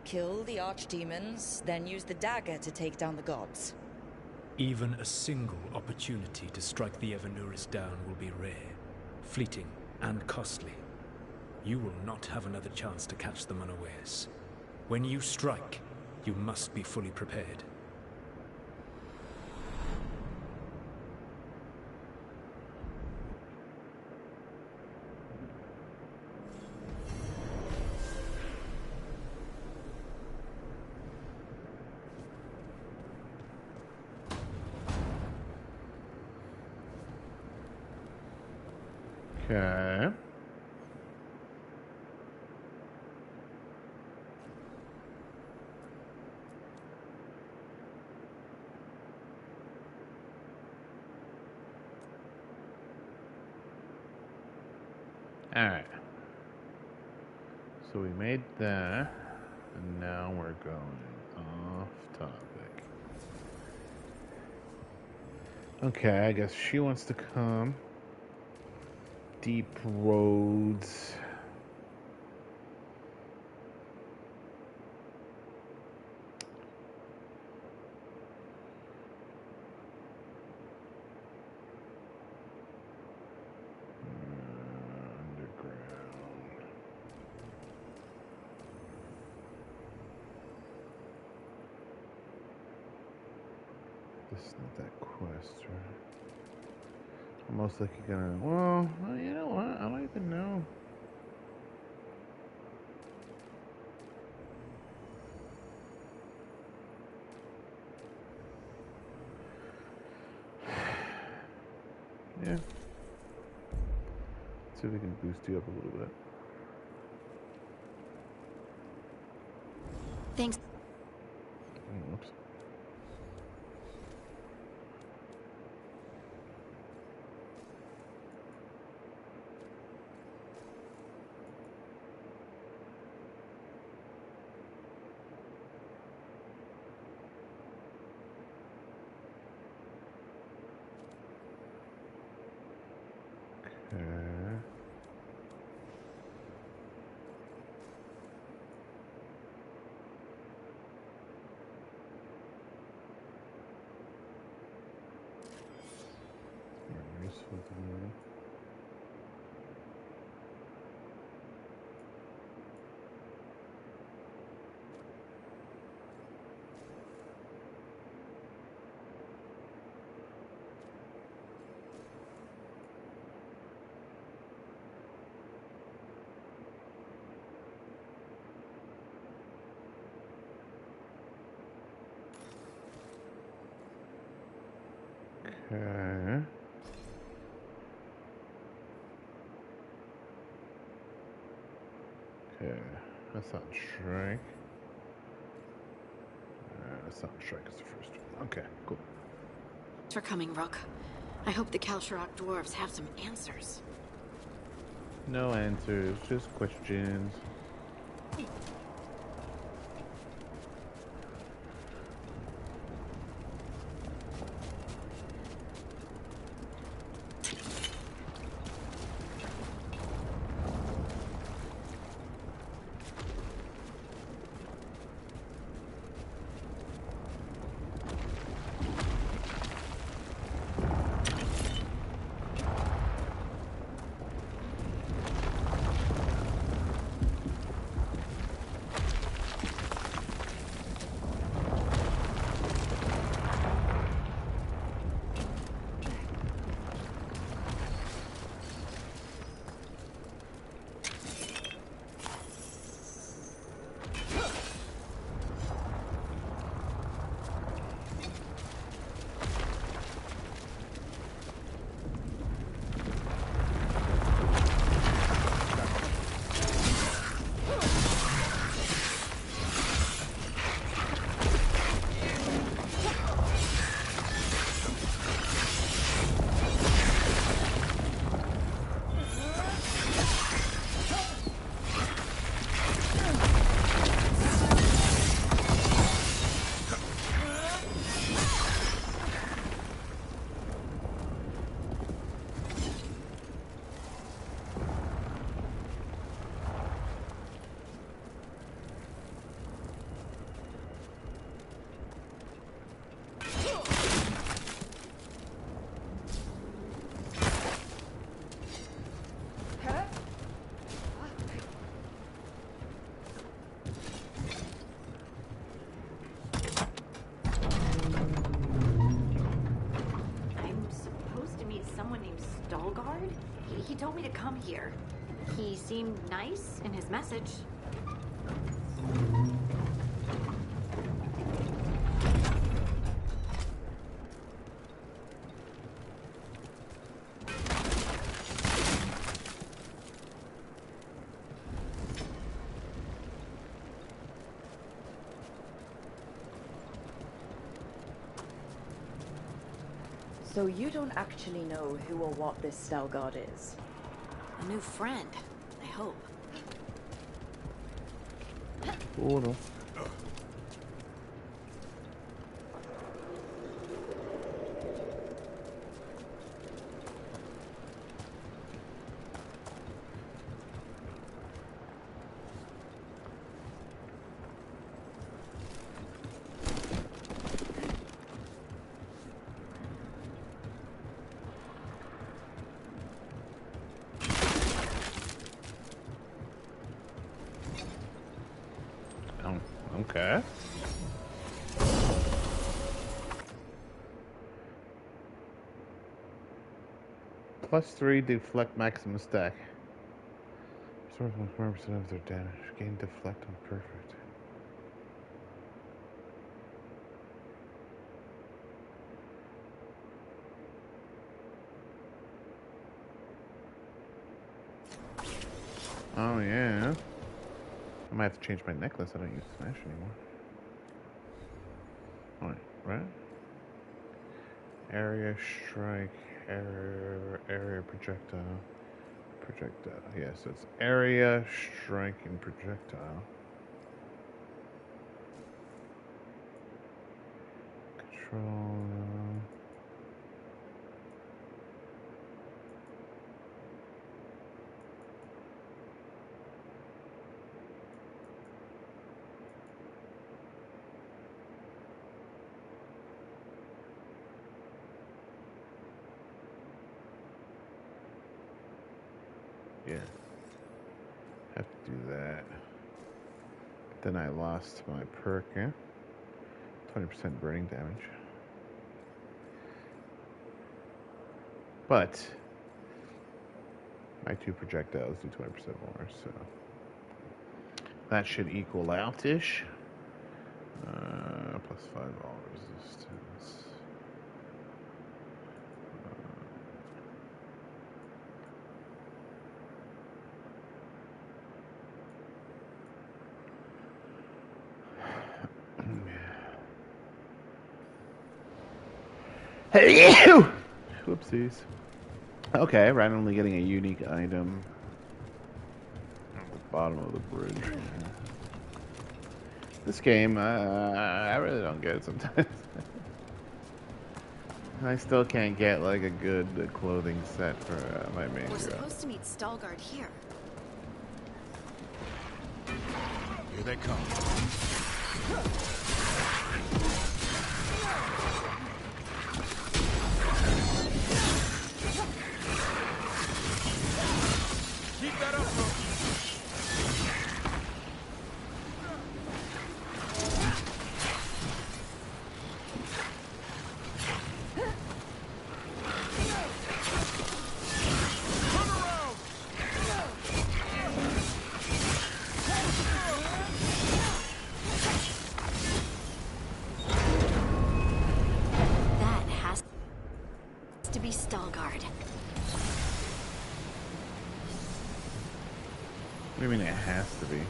Kill the archdemons, then use the dagger to take down the gods. Even a single opportunity to strike the Evanurus down will be rare, fleeting, and costly. You will not have another chance to catch them unawares. When you strike, you must be fully prepared. Okay. Alright. So we made that, and now we're going off topic. Okay, I guess she wants to come. Deep roads. It's not that quest, right? I'm most likely gonna. Well, you know what? I don't even know. Yeah. See if we can boost you up a little bit. Thanks. Oops. Okay. Okay, that's not Shrike. That's not Shrike, it's the first one. Okay, cool. Thanks for coming, Rook. I hope the Kalsharok dwarves have some answers. No answers, just questions. He told me to come here. He seemed nice in his message. So you don't actually know who or what this Stalgard is? A new friend, I hope. Oh no. Okay. +3 deflect maximum stack. Restores 1% of their damage. Gain deflect on perfect. Oh yeah. I might have to change my necklace. I don't use Smash anymore. Alright, right? Area strike, area projectile. Projectile. Yeah, so it's area, strike, and projectile. Control. Yeah. Have to do that. Then I lost my perk, yeah? 20% burning damage. But my 2 projectiles do 20% more, so that should equal out-ish. Plus 5 all resistance. Whoopsies. Okay, randomly getting a unique item at the bottom of the bridge. This game, I really don't get it sometimes. I still can't get like a good clothing set for my main We're hero. supposed to meet Stalgard here. Here they come. Keep that up, bro. That has to be Stalgard. What do you mean it has to be?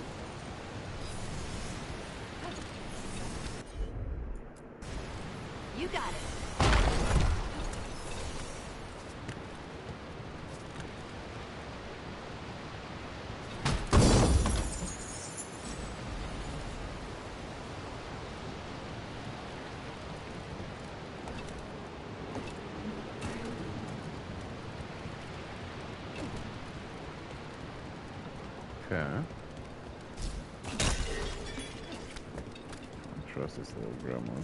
You got it. Okay. I trust this little gremlin.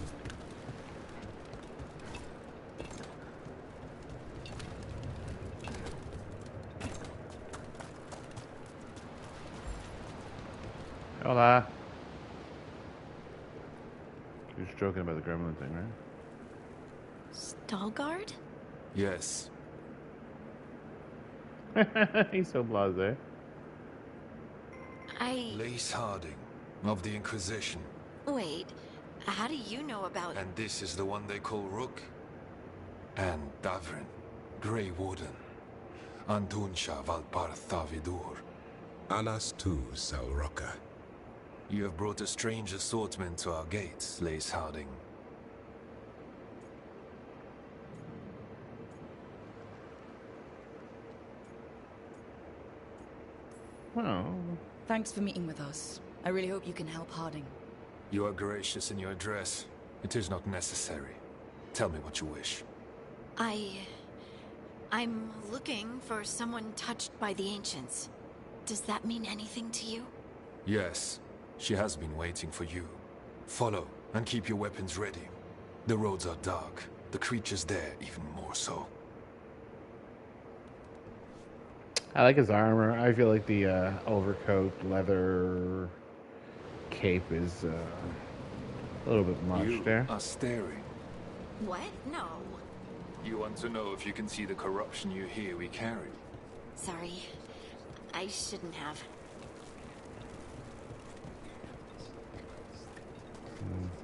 Hola. You're just joking about the gremlin thing, right? Stalgard? Yes. He's so blasé. Lace Harding, of the Inquisition. Wait, how do you know about... And this is the one they call Rook? And Davrin, Grey Warden. Antunsha Valpartha Vidur. Alas tu, Salroka. You have brought a strange assortment to our gates, Lace Harding. Well... Thanks for meeting with us. I really hope you can help Harding. You are gracious in your address. It is not necessary. Tell me what you wish. I'm looking for someone touched by the Ancients. Does that mean anything to you? Yes, she has been waiting for you. Follow, and keep your weapons ready. The roads are dark. The creatures there even more so. I like his armor. I feel like the overcoat, leather, cape is a little bit much You there. are staring. What? No. You want to know if you can see the corruption you hear we carry? Sorry. I shouldn't have.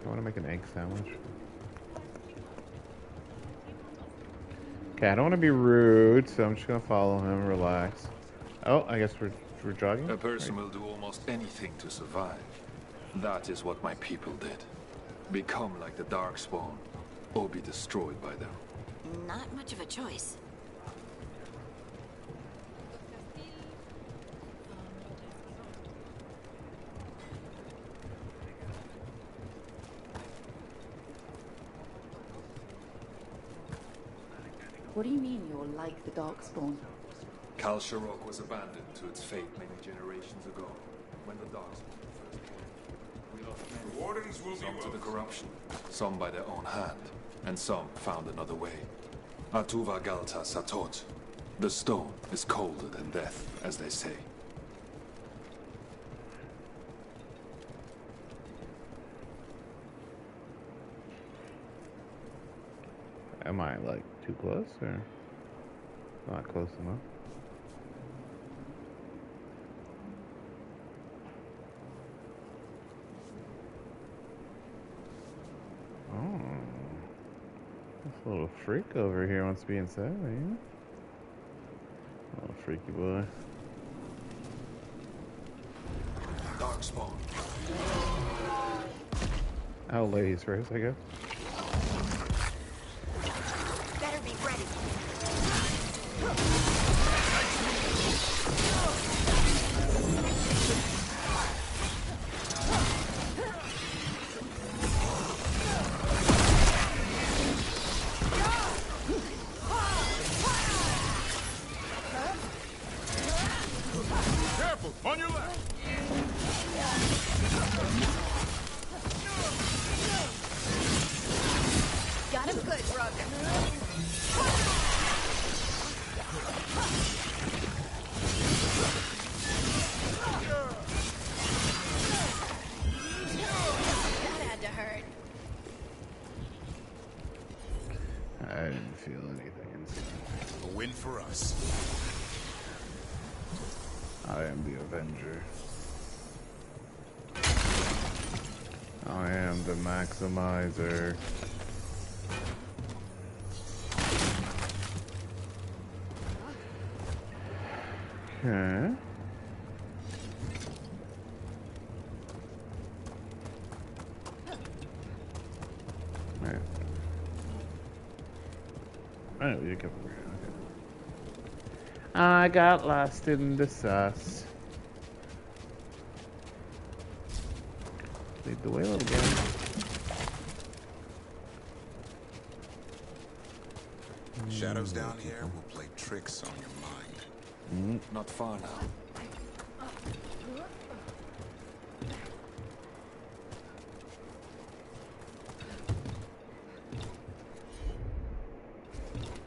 I want to make an egg sandwich. Okay, I don't want to be rude, so I'm just gonna follow him, relax. Oh, I guess we're jogging? A person will do almost anything to survive. That is what my people did. Become like the Darkspawn, or be destroyed by them. Not much of a choice. What do you mean you're like the Darkspawn? Kal Sharok was abandoned to its fate many generations ago, when the Darkspawn first came. We lost many. Wardens will some be to the corruption, some by their own hand, and some found another way. Atuva Galta Satot. The stone is colder than death, as they say. Am I, like, too close, or not close enough? Oh. This little freak over here wants to be inside, you? Little freaky boy. Darkspawn. Oh, ladies first, I guess. Better be ready. Careful! On your left! Got him good, Rook. That had to hurt. I didn't feel anything inside. A win for us. I am the Avenger. I am the Maximizer. Okay. Alright. Oh, you can. Okay. I got lost in the sauce. Lead the way, little guy. Shadows down here will play tricks on your mind. Not far now.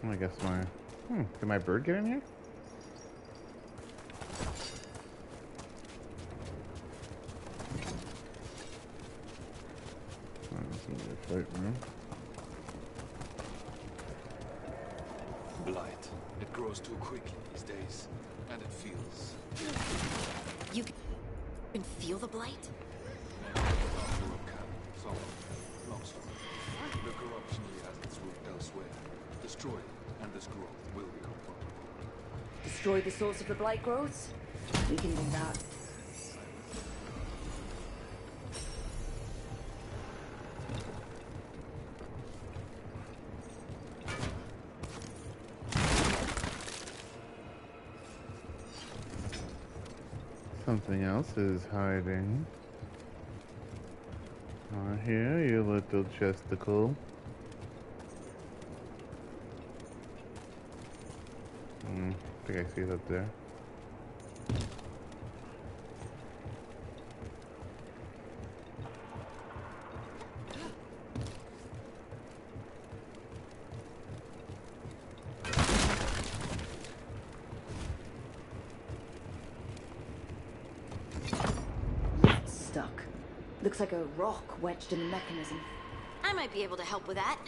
I guess my... Can my bird get in here? Oh, this is a fight, man. Blight. It grows too quickly these days, and it feels... You can feel the blight? Long story. The corruption here has its root elsewhere. Destroy it, and this growth will become profitable. Destroy the source of the blight growths? We can do that. Something else is hiding. Here, you little chesticle. I think I see it up there. Stuck. Looks like a rock wedged in the mechanism. I might be able to help with that.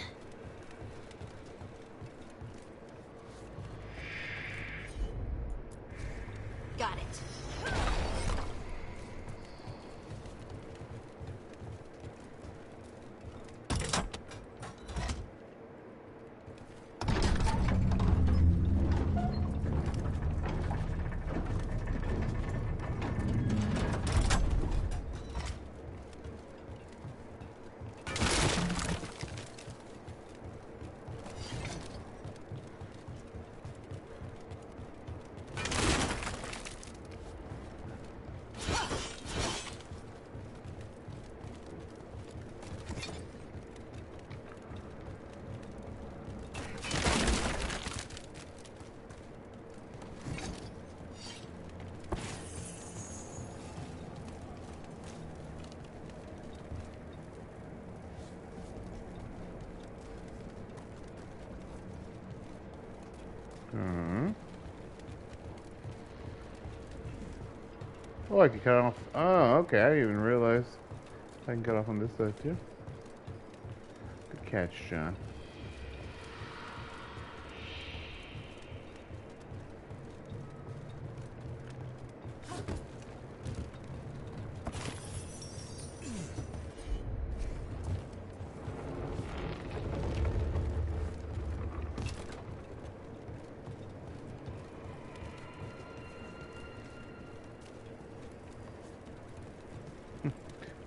Oh, I can cut off. Oh, okay. I didn't even realize I can cut off on this side too. Good catch, John.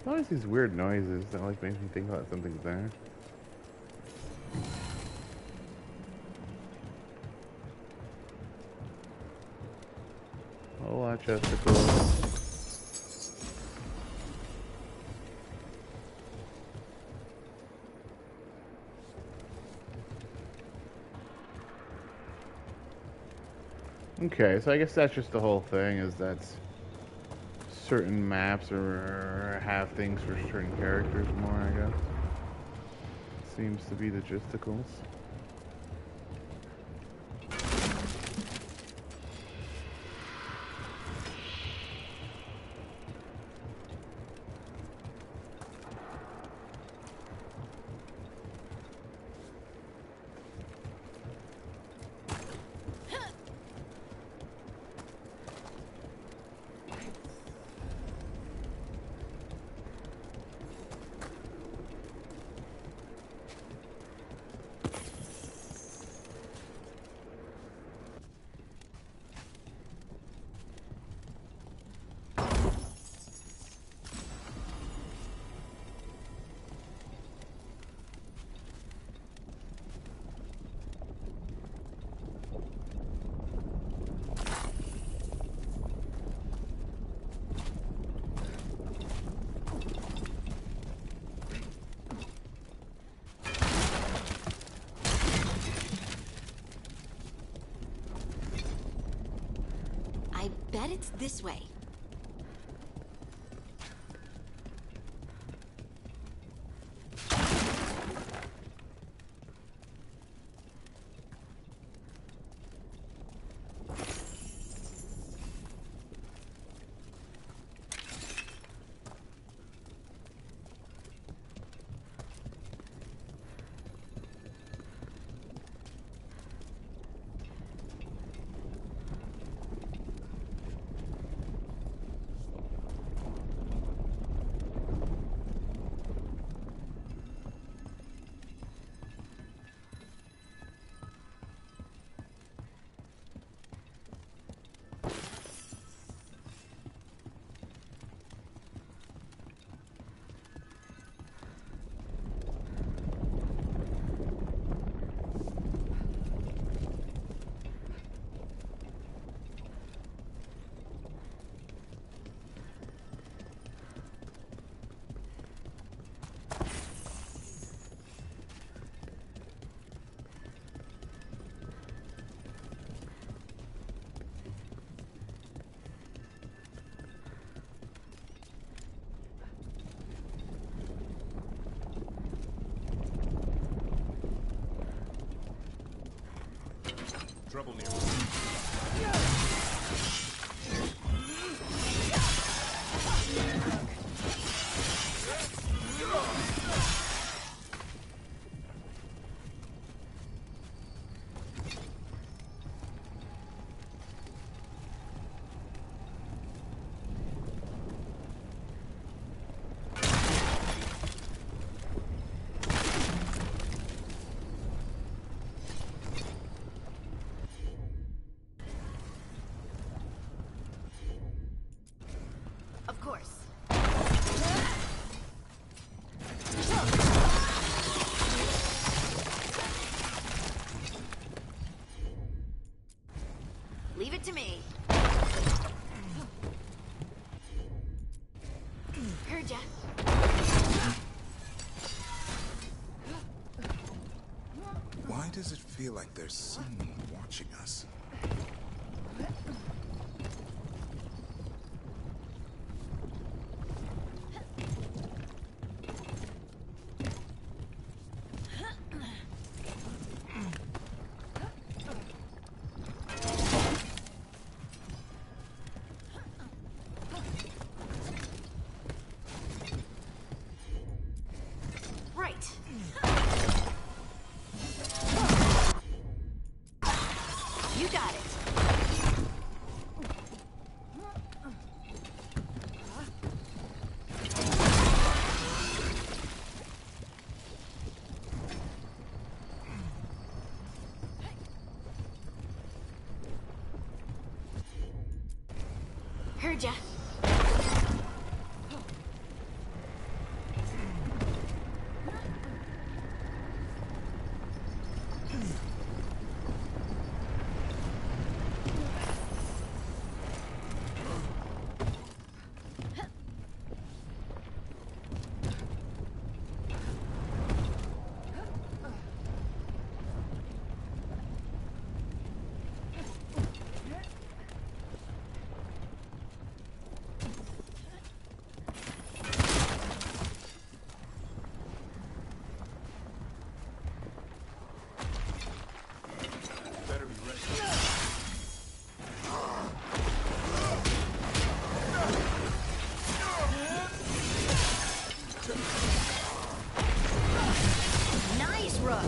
Always these weird noises that like makes me think that something's there. Hola, Chesticles. Okay, so I guess that's just the whole thing, is that certain maps or have things for certain characters more, I guess. Seems to be the gisticles. I bet it's this way. Trouble near. Of course. Leave it to me. Heard ya. Why does it feel like there's someone watching us? got it. Heard ya. Nice, Rook.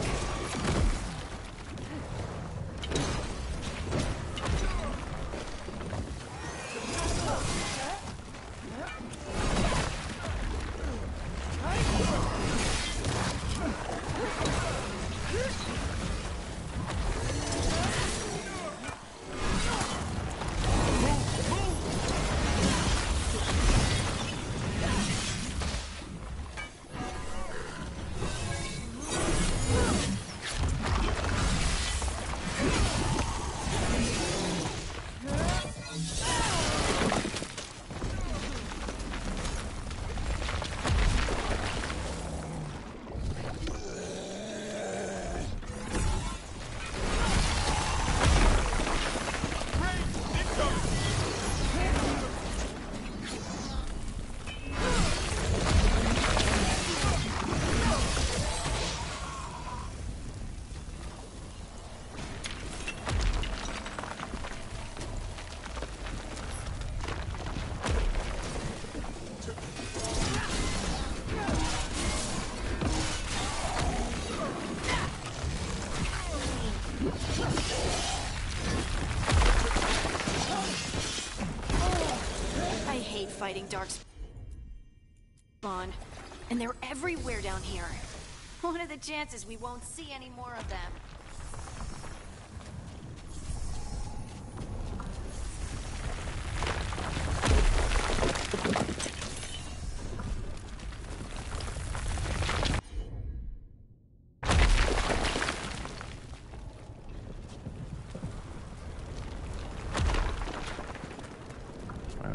I hate fighting Darkspawn, and they're everywhere down here. What are the chances we won't see any more of them?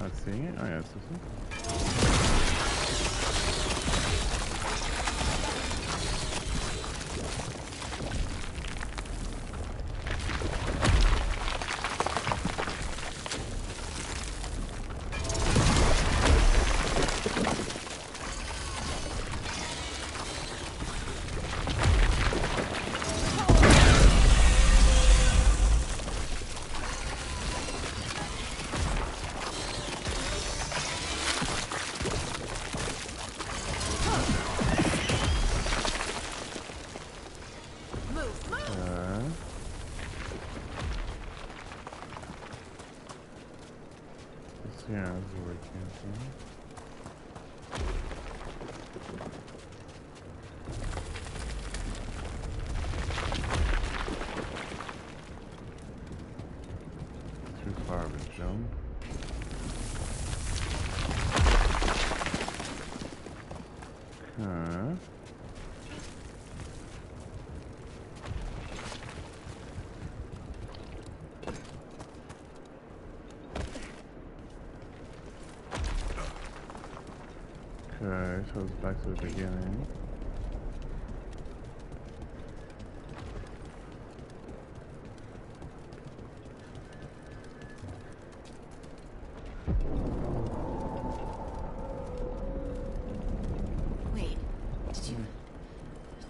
Let's see. Oh, yeah, it's this one. Yeah, this is where it came from. Too far of a jump. Okay. Okay, so it's back to the beginning. Wait,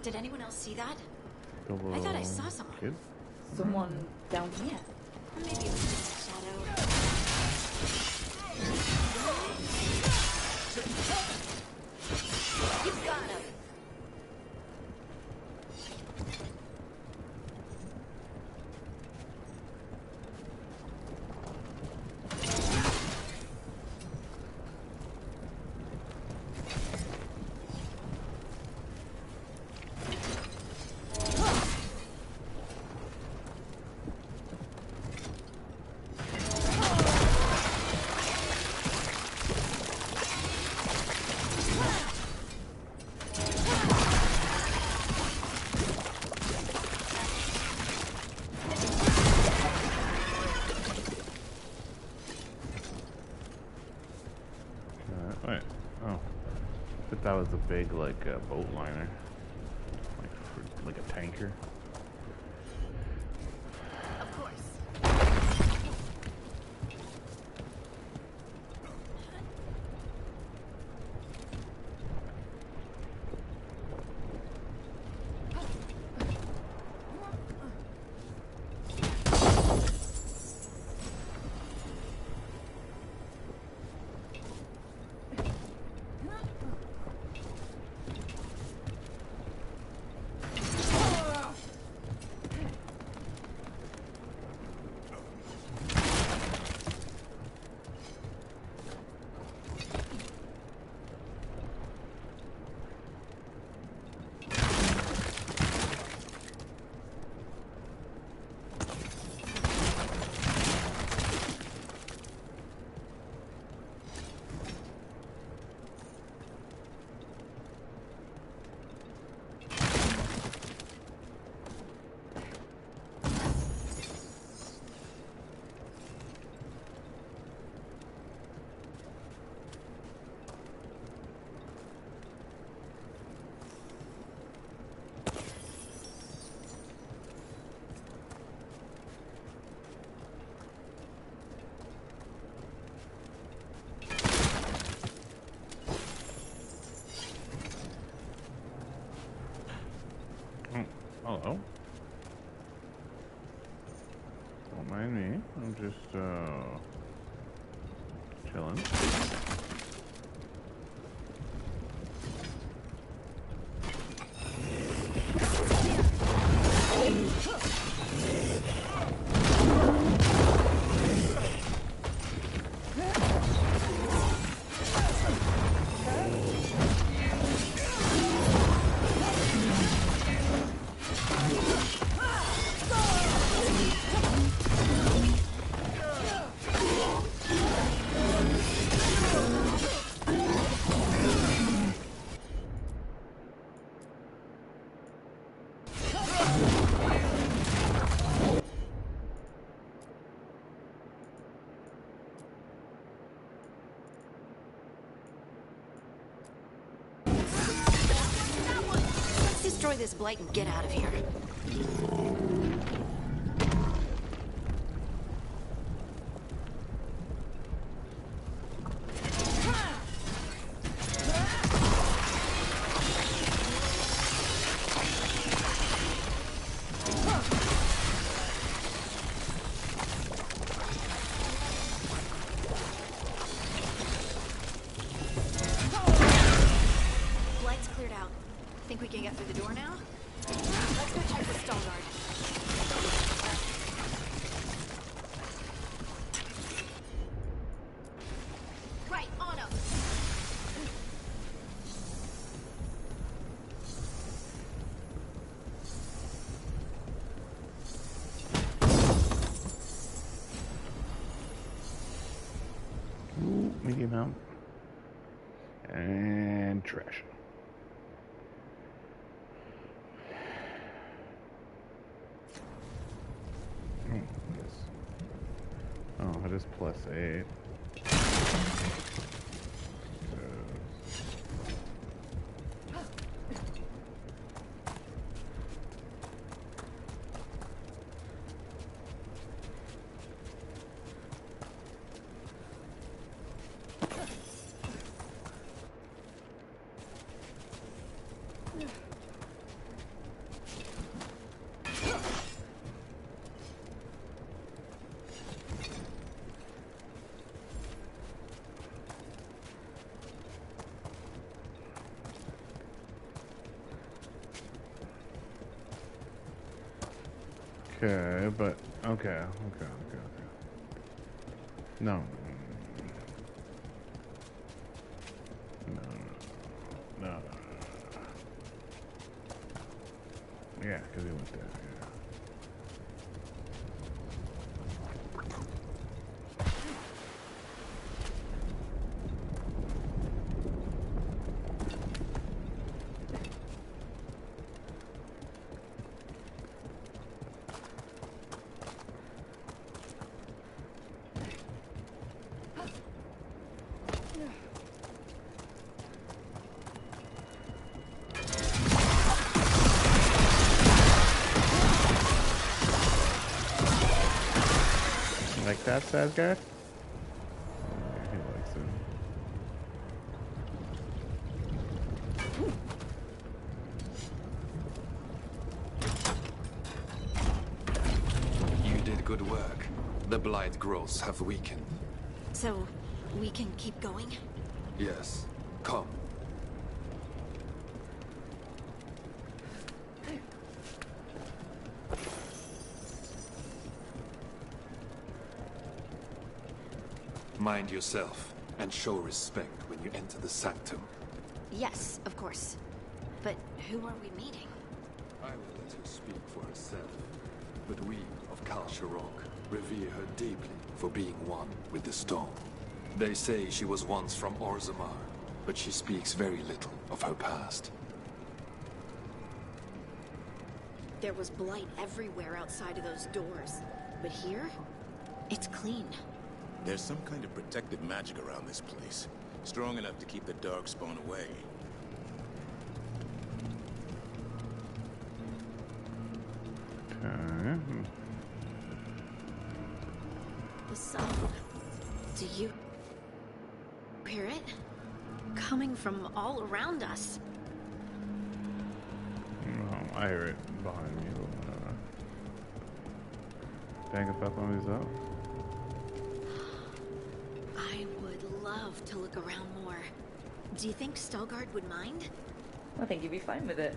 did anyone else see that? I thought I saw someone. Kid? Someone down here. Maybe it was just a shadow. You got him. But that was a big, like, boat liner. Like a tanker. Of course. Hello. Don't mind me. I'm just chilling. Destroy this blight and get out of here. Blight's cleared out. Think we can get through the door now? Let's go check the stall guard. Right, on up. Ooh, medium out. And trash. Oh, it is +8. Okay, but okay. No. No. Yeah, because we went there. Yeah. like that, Sazgar? Yeah, he likes it. You did good work. The blight growths have weakened. So, we can keep going? Yes. Come. Mind yourself, and show respect when you enter the sanctum. Yes, of course. But who are we meeting? I will let her speak for herself. But we of Kal Sharok revere her deeply for being one with the stone. They say she was once from Orzammar, but she speaks very little of her past. There was blight everywhere outside of those doors. But here, it's clean. There's some kind of protective magic around this place. Strong enough to keep the Darkspawn away. Okay. The song. Do you hear it? Coming from all around us. No, I hear it behind me. Dang it, that one is up. I would love to look around more. Do you think Stalgard would mind? I think he'd be fine with it.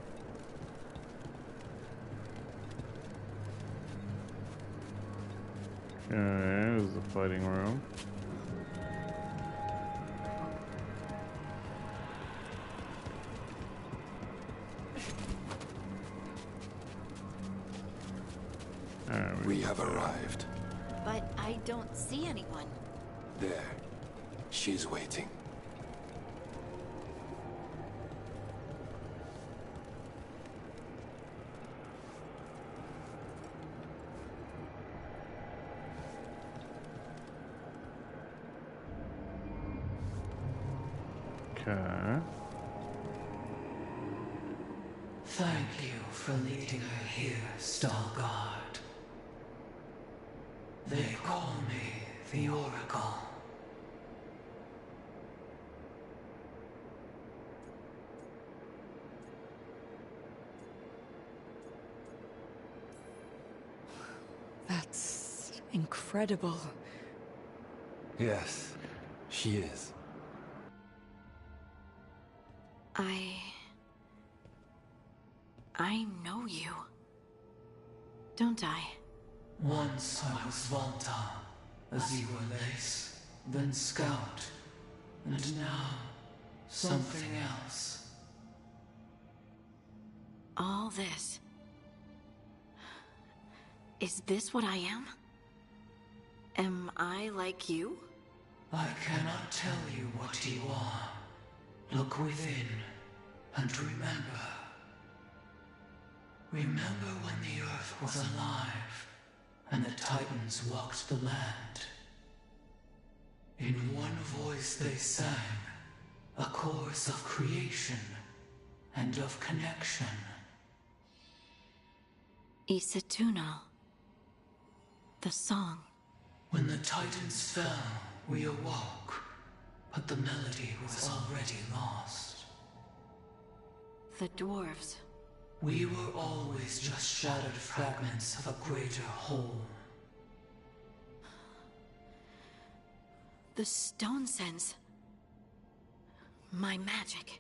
Okay, this is the fighting room. We have arrived. But I don't see anyone. There. She's waiting. Okay. Thank you for leading her here, Stalgard. They call me the Oracle. That's incredible. Yes, she is. I know you. Don't I? Once I was Volta, Azure-Lace, then Scout, and now something else. All this. Is this what I am? Am I like you? I cannot tell you what you are. Look within, and remember. Remember when the Earth was alive, and the Titans walked the land. In one voice they sang, a chorus of creation and of connection. Isatuna. The song. When the Titans fell, we awoke, but the melody was already lost. The dwarves. We were always just shattered fragments of a greater whole. The stone sense. My magic.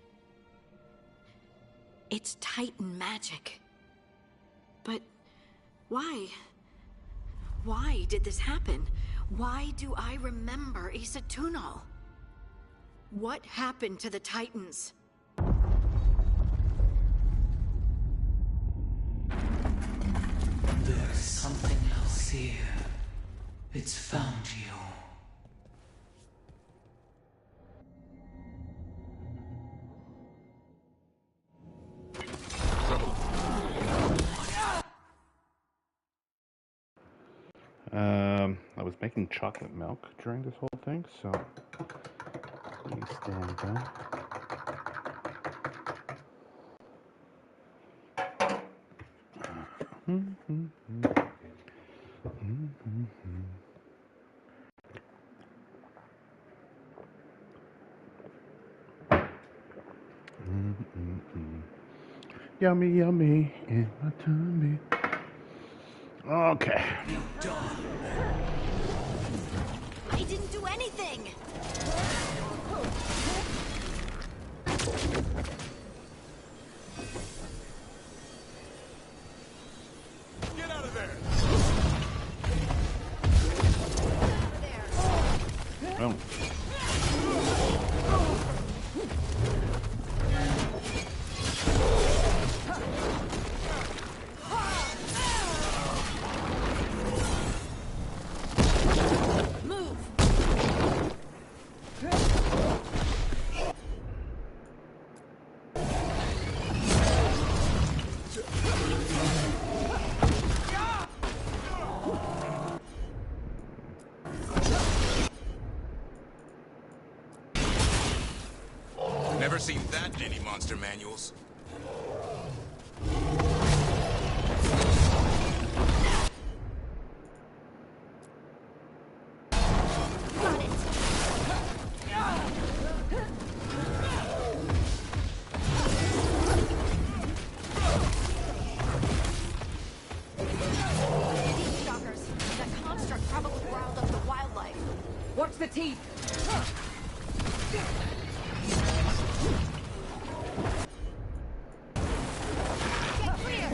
It's Titan magic. But why? Why did this happen? Why do I remember Isatunal? What happened to the Titans? There's something else here. It's found you. I was making chocolate milk during this whole thing, so please stand down. Yummy, yummy in my tummy. Okay. I didn't do anything! Get out of there! Oh. Never seen that in any monster manuals. Watch the teeth! Get clear!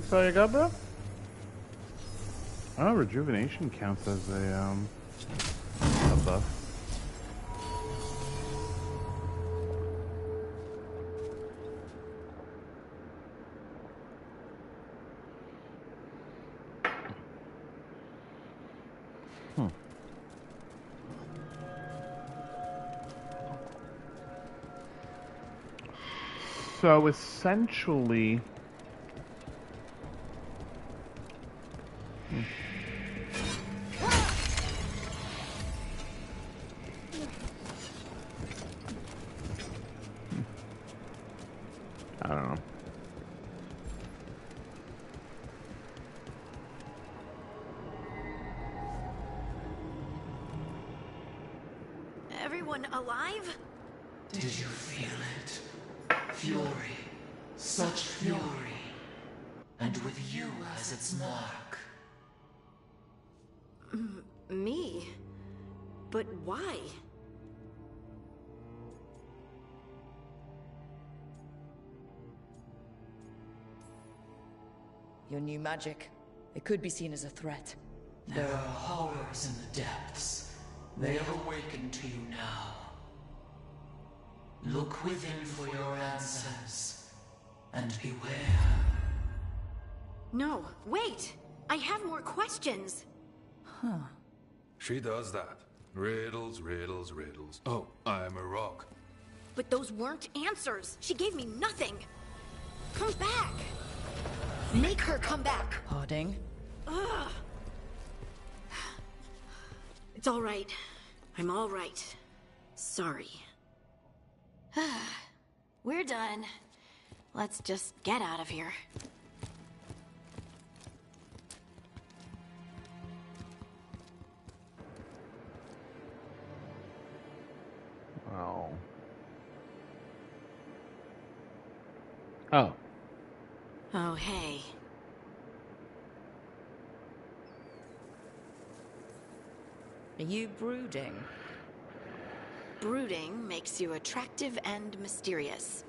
So you got, bro? Oh, rejuvenation counts as a buff. So essentially, I don't know. Everyone alive? Did you feel it? Fury. Such fury. And with you as its mark. Me? But why? Your new magic. It could be seen as a threat. There are horrors in the depths. They have awakened to you now. Look within for your answers. and beware. No, wait! I have more questions! Huh. She does that. Riddles, riddles, riddles. Oh, I'm a rock. But those weren't answers! She gave me nothing! Come back! Make her come back! Harding? Ugh. It's all right. I'm all right. Sorry. We're done. Let's just get out of here. Oh. Oh. Oh, hey. Are you brooding? Brooding makes you attractive and mysterious.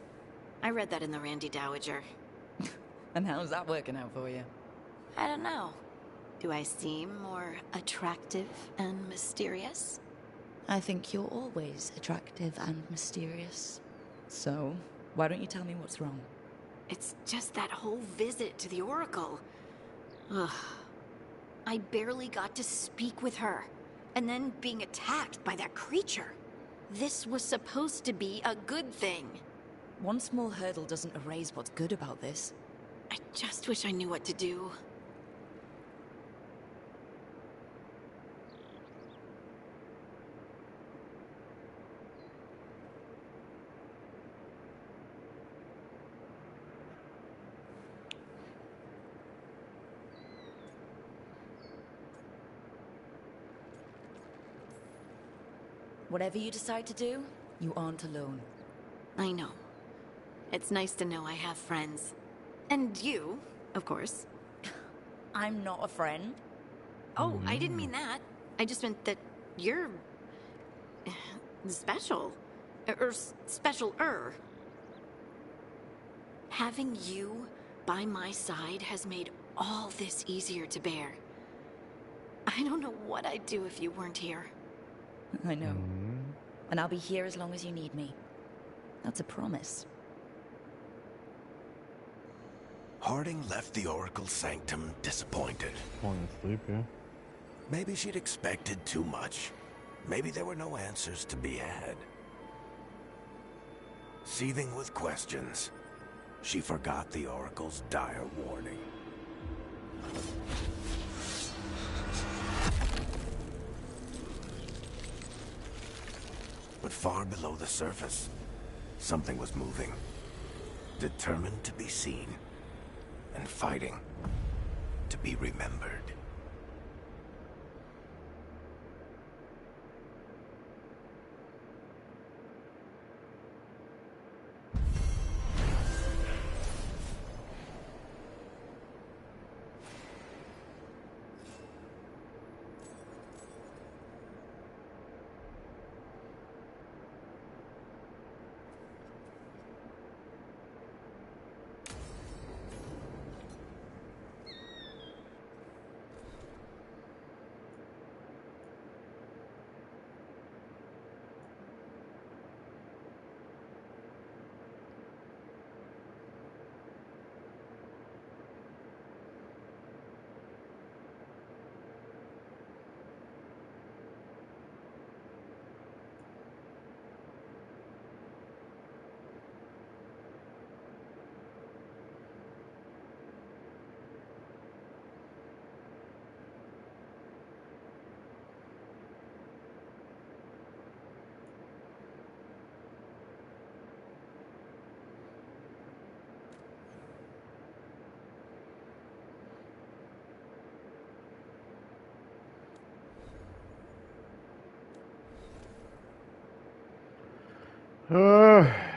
I read that in the Randy Dowager. And how's that working out for you? I don't know. Do I seem more attractive and mysterious? I think you're always attractive and mysterious. So, why don't you tell me what's wrong? It's just that whole visit to the Oracle. Ugh. I barely got to speak with her. And then being attacked by that creature. This was supposed to be a good thing. One small hurdle doesn't erase what's good about this. I just wish I knew what to do. Whatever you decide to do, you aren't alone. I know. It's nice to know I have friends. And you, of course. I'm not a friend. Oh, I didn't mean that. I just meant that you're... special. Or special-er. Having you by my side has made all this easier to bear. I don't know what I'd do if you weren't here. I know. And I'll be here as long as you need me. That's a promise. Harding left the Oracle's sanctum disappointed. Falling asleep, yeah. Maybe she'd expected too much. Maybe there were no answers to be had. Seething with questions, she forgot the Oracle's dire warning. But far below the surface, something was moving. Determined to be seen. And fighting to be remembered.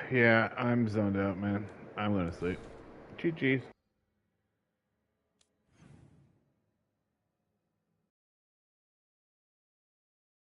Yeah, I'm zoned out, man. I'm gonna sleep. GG's.